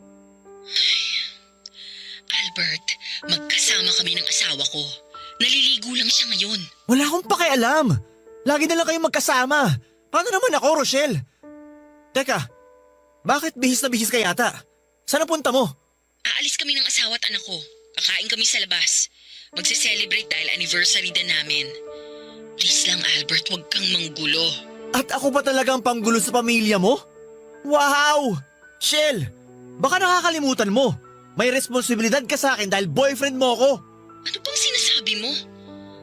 Albert, magkasama kami ng asawa ko. Naliligo lang siya ngayon. Wala akong pakialam. Lagi na lang kayong magkasama. Paano naman ako, Rochelle? Teka, bakit bihis na bihis ka yata? Saan ang punta mo? Aalis kami ng asawa at anak ko. Kakain kami sa labas. Magse-celebrate dahil anniversary din namin. Please lang, Albert, huwag kang manggulo. At ako pa talaga ang panggulo sa pamilya mo? Wow! Shell, baka nakakalimutan mo. May responsibilidad ka sa akin dahil boyfriend mo ako. Ano bang sinasabi mo?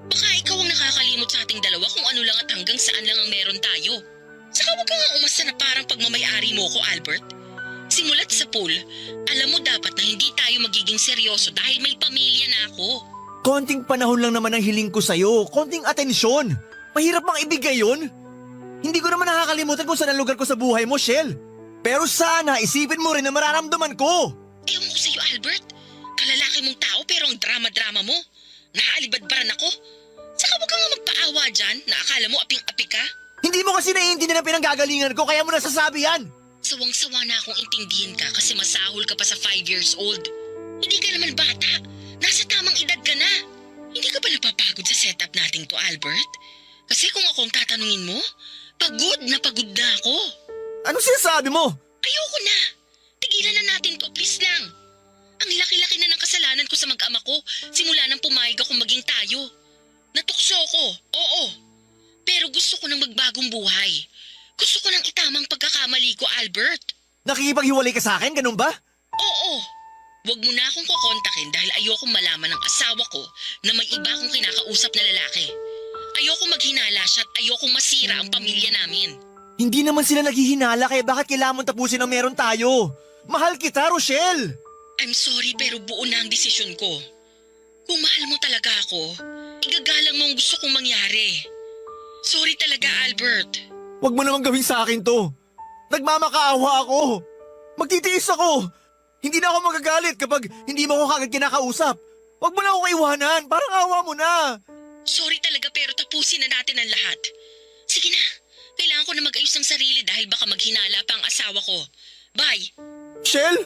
Baka ikaw ang nakakalimot sa ating dalawa kung ano lang at hanggang saan lang ang meron tayo. Saka huwag kang umasa na parang pagmamayari mo ko, Albert. Simulat sa pool, alam mo dapat na hindi tayo magiging seryoso dahil may pamilya na ako. Konting panahon lang naman ang hiling ko sa'yo. Konting atensyon. Mahirap bang ibigay yun? Hindi ko naman nakakalimutan kung saan ang lugar ko sa buhay mo, Shell. Pero sana isipin mo rin na mararamdaman ko. Ewan ko sa'yo, Albert. Kalalaki mong tao pero ang drama-drama mo. Naaalibadbaran ako. Saka huwag kang nga magpaawa dyan na akala mo aping-api ka. Hindi mo kasi naiintindihan ang pinanggagalingan ko kaya mo nasasabi yan. Sawang-sawa na akong intindihin ka kasi masahol ka pa sa 5 years old. Hindi ka naman bata. Nasa tamang edad ka na. Hindi ka ba napapagod sa setup nating to, Albert? Kasi kung ako ang tatanungin mo, pagod na ako. Anong sinasabi mo? Ayoko na. Tigilan na natin to, please lang. Ang laki-laki na ng kasalanan ko sa mag-ama ko simula nang pumayag akong maging tayo. Natukso ko, oo. Pero gusto ko ng magbagong buhay. Gusto ko ng itamang pagkakamali ko, Albert. Nakikipaghiwalay ka sa akin, ganun ba? Oo. Huwag mo na akong kukontakin dahil ayokong malaman ng asawa ko na may iba akong kinakausap na lalaki. Ayokong maghinala siya at ayokong masira ang pamilya namin. Hindi naman sila naghihinala kaya bakit kailangan mong tapusin ang meron tayo? Mahal kita, Rochelle! I'm sorry pero buo na ang desisyon ko. Kung mahal mo talaga ako, igagalang mo ang gusto kong mangyari. Sorry talaga, Albert. Huwag mo naman gawin sa akin to. Nagmamakaawa ako. Magtitiis ako. Hindi na ako magagalit kapag hindi mo ako kagad kinakausap. Huwag mo na ako iwanan. Parang awa mo na. Sorry talaga pero tapusin na natin ang lahat. Sige na, kailangan ko na mag-ayos ng sarili dahil baka maghinala pa ang asawa ko. Bye! Shell!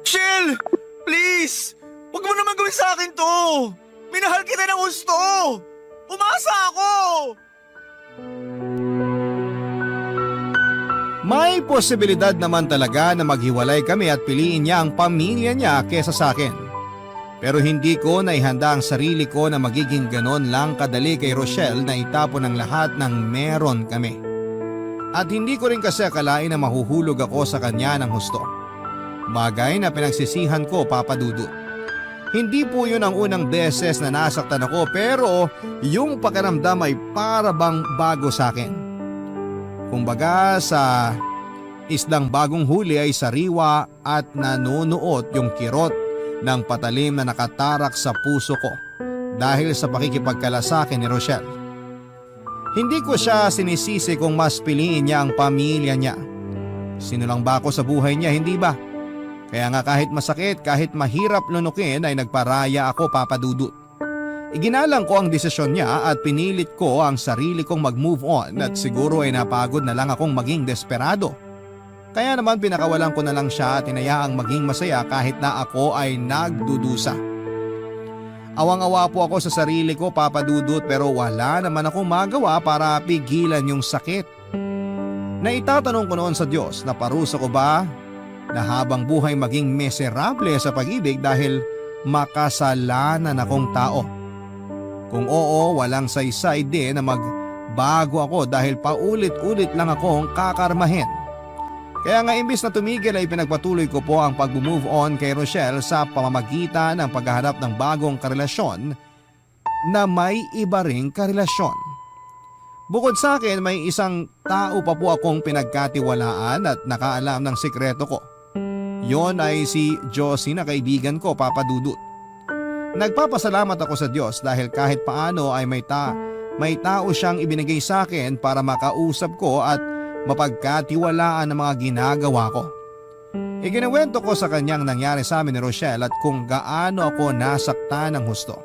Shell! Please! Huwag mo naman gawin sa akin to. Minahal kita ng gusto. Umasa ako! May posibilidad naman talaga na maghiwalay kami at piliin niya ang pamilya niya kesa sa akin. Pero hindi ko naihanda ang sarili ko na magiging ganon lang kadali kay Rochelle na itapon ang lahat ng meron kami. At hindi ko rin kasi akalain na mahuhulog ako sa kanya ng husto. Bagay na pinagsisihan ko, Papa Dudut. Hindi po yun ang unang beses na nasaktan ako pero yung pakiramdam ay para bang bago sa akin. Kumbaga sa islang bagong huli ay sariwa at nanunuot yung kirot ng patalim na nakatarak sa puso ko dahil sa pakikipagkalasakin ni Rochelle. Hindi ko siya sinisisi kung mas piliin niya ang pamilya niya. Sinulang ba ako sa buhay niya, hindi ba? Kaya nga kahit masakit, kahit mahirap lunukin ay nagparaya ako, Papa Dudut. Iginalang ko ang desisyon niya at pinilit ko ang sarili kong mag-move on at siguro ay napagod na lang akong maging desperado. Kaya naman pinakawalan ko na lang siya at inayaang maging masaya kahit na ako ay nagdudusa. Awang-awa po ako sa sarili ko, Papa Dudut, pero wala naman akong magawa para pigilan yung sakit. Naitatanong ko noon sa Diyos na parusa ko ba na habang buhay maging miserable sa pag-ibig dahil makasalanan akong tao. Kung oo, walang saysay din na magbago ako dahil paulit-ulit lang akong kakarmahin. Kaya nga imbis na tumigil ay pinagpatuloy ko po ang pag-move on kay Rochelle sa pamamagitan ng paghahanap ng bagong karelasyon na may iba ring karelasyon. Bukod sa akin, may isang tao pa po akong pinagkatiwalaan at nakaalam ng sikreto ko. Yon ay si Josie na kaibigan ko, Papa Dudut. Nagpapasalamat ako sa Diyos dahil kahit paano ay may tao siyang ibinigay sa akin para makausap ko at mapagkatiwalaan ang mga ginagawa ko. Ikinuwento ko sa kanyang nangyari sa amin ni Rochelle at kung gaano ako nasaktan ng husto.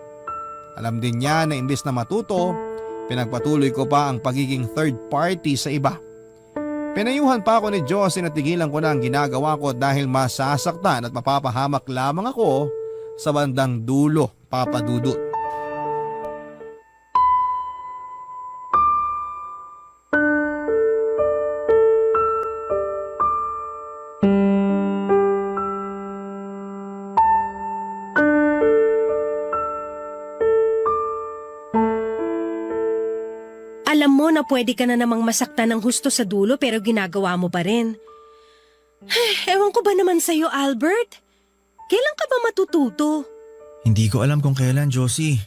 Alam din niya na imbis na matuto, pinagpatuloy ko pa ang pagiging third party sa iba. Pinayuhan pa ako ni Diyos na tigilan ko na ang ginagawa ko dahil masasaktan at mapapahamak lamang ako sa bandang dulo, Papa Dudut. Alam mo na pwede ka na namang masaktan ng husto sa dulo pero ginagawa mo pa rin. Ewan ko ba naman sa'yo, Albert? Kailan ka ba matututo? Hindi ko alam kung kailan, Josie.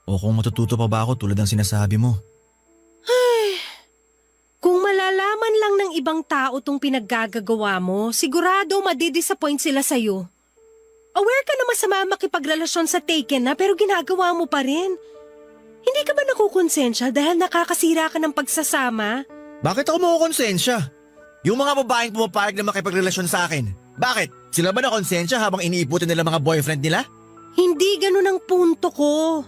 O kung matututo pa ba ako tulad ng sinasabi mo. Kung malalaman lang ng ibang tao tong pinaggagawa mo, sigurado madidisappoint sila sa'yo. Aware ka na masama makipagrelasyon sa taken na pero ginagawa mo pa rin. Hindi ka ba nakukonsensya dahil nakakasira ka ng pagsasama? Bakit ako makukonsensya? Yung mga babaeng pumapayag na makipagrelasyon sa akin. Bakit? Sila ba na konsensya habang iniiputin nila mga boyfriend nila? Hindi ganun ang punto ko.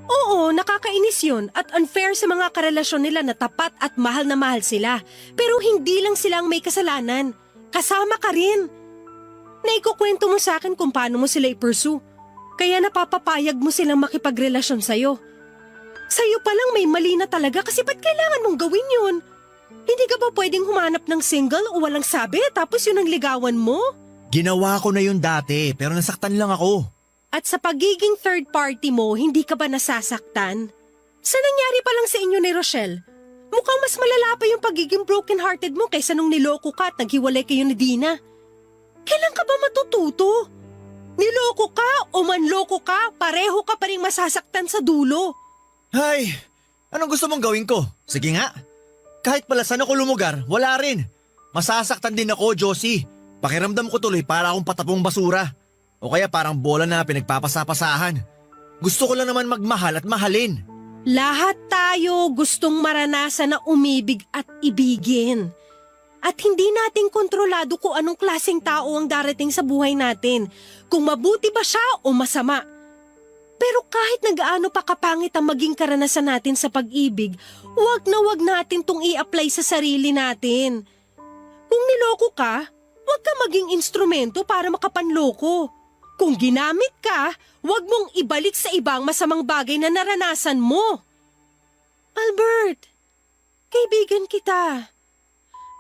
Oo, nakakainis yun at unfair sa mga karelasyon nila na tapat at mahal na mahal sila. Pero hindi lang sila ang may kasalanan. Kasama ka rin. Naikukwento mo sa akin kung paano mo sila i-pursue. Kaya napapapayag mo silang makipagrelasyon sa'yo. Sa'yo pa lang may mali na talaga kasi ba't kailangan mong gawin yun? Hindi ka ba pwedeng humanap ng single o walang sabi tapos yun ang ligawan mo? Ginawa ko na yun dati pero nasaktan lang ako. At sa pagiging third party mo, hindi ka ba nasasaktan? Sa nangyari pa lang sa inyo ni Rochelle, mukhang mas malala pa yung pagiging broken-hearted mo kaysa nung niloko ka at naghiwalay kayo ni Dina. Kailan ka ba matututo? Manloko ka o manloko ka, pareho ka pa rin masasaktan sa dulo. Ay, anong gusto mong gawin ko? Sige nga. Kahit pala saan ako lumugar, wala rin. Masasaktan din ako, Josie. Pakiramdam ko tuloy para akong patapong basura. O kaya parang bola na pinagpapasapasahan. Gusto ko lang naman magmahal at mahalin. Lahat tayo gustong maranasan na umibig at ibigin. At hindi natin kontrolado kung anong klaseng tao ang darating sa buhay natin. Kung mabuti ba siya o masama. Pero kahit nagaano pa kapangit ang maging karanasan natin sa pag-ibig, wag natin tong i-apply sa sarili natin. Kung niloko ka, wag ka maging instrumento para makapanloko. Kung ginamit ka, wag mong ibalik sa ibang masamang bagay na naranasan mo. Albert, kaibigan kita.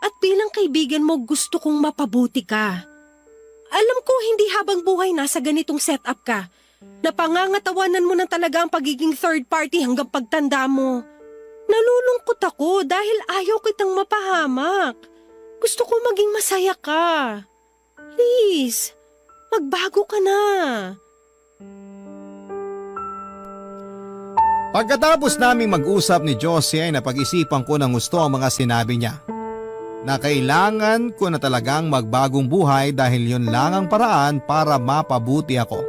At bilang kaibigan mo, gusto kong mapabuti ka. Alam ko hindi habang buhay na sa ganitong setup ka. Napangangatawanan mo na talaga ang pagiging third party hanggang pagtanda mo. Nalulungkot ako dahil ayaw kitang mapahamak. Gusto ko maging masaya ka. Please, magbago ka na. Pagkatapos naming mag-usap ni Josie ay napag-isipan ko ng gusto ang mga sinabi niya. Na kailangan ko na talagang magbagong buhay dahil yun lang ang paraan para mapabuti ako.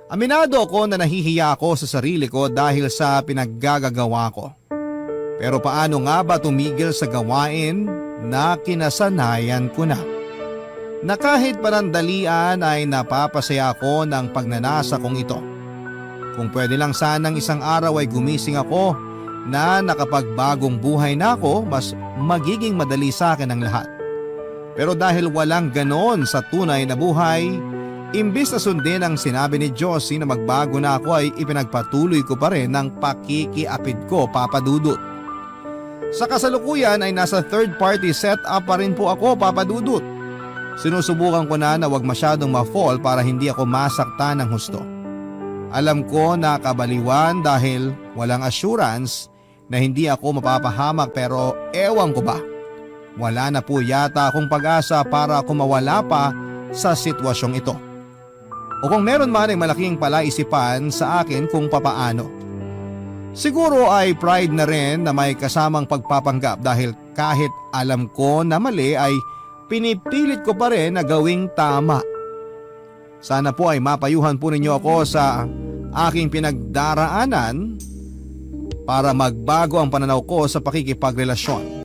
Aminado ako na nahihiya ako sa sarili ko dahil sa pinaggagawa ko. Pero paano nga ba tumigil sa gawain na kinasanayan ko na? Na kahit panandalian ay napapasaya ako ng pagnanasa kong ito. Kung pwede lang sanang isang araw ay gumising ako na nakapagbagong buhay na ako, mas magiging madali sa akin ang lahat. Pero dahil walang ganon sa tunay na buhay, imbis na sundin ang sinabi ni Josie na magbago na ako ay ipinagpatuloy ko pa rin ng pakikiapid ko, Papa Dudut. Sa kasalukuyan ay nasa third party setup pa rin po ako, Papa Dudut. Sinusubukan ko na wag masyadong ma-fall para hindi ako masaktan ng husto. Alam ko na kabaliwan dahil walang assurance na hindi ako mapapahamak pero ewan ko ba. Wala na po yata akong pag-asa para kumawala pa sa sitwasyong ito. O kung meron man ay malaking palaisipan sa akin kung papaano. Siguro ay pride na rin na may kasamang pagpapanggap dahil kahit alam ko na mali ay pinipilit ko pa rin na gawing tama. Sana po ay mapayuhan po ninyo ako sa aking pinagdaraanan para magbago ang pananaw ko sa pakikipagrelasyon.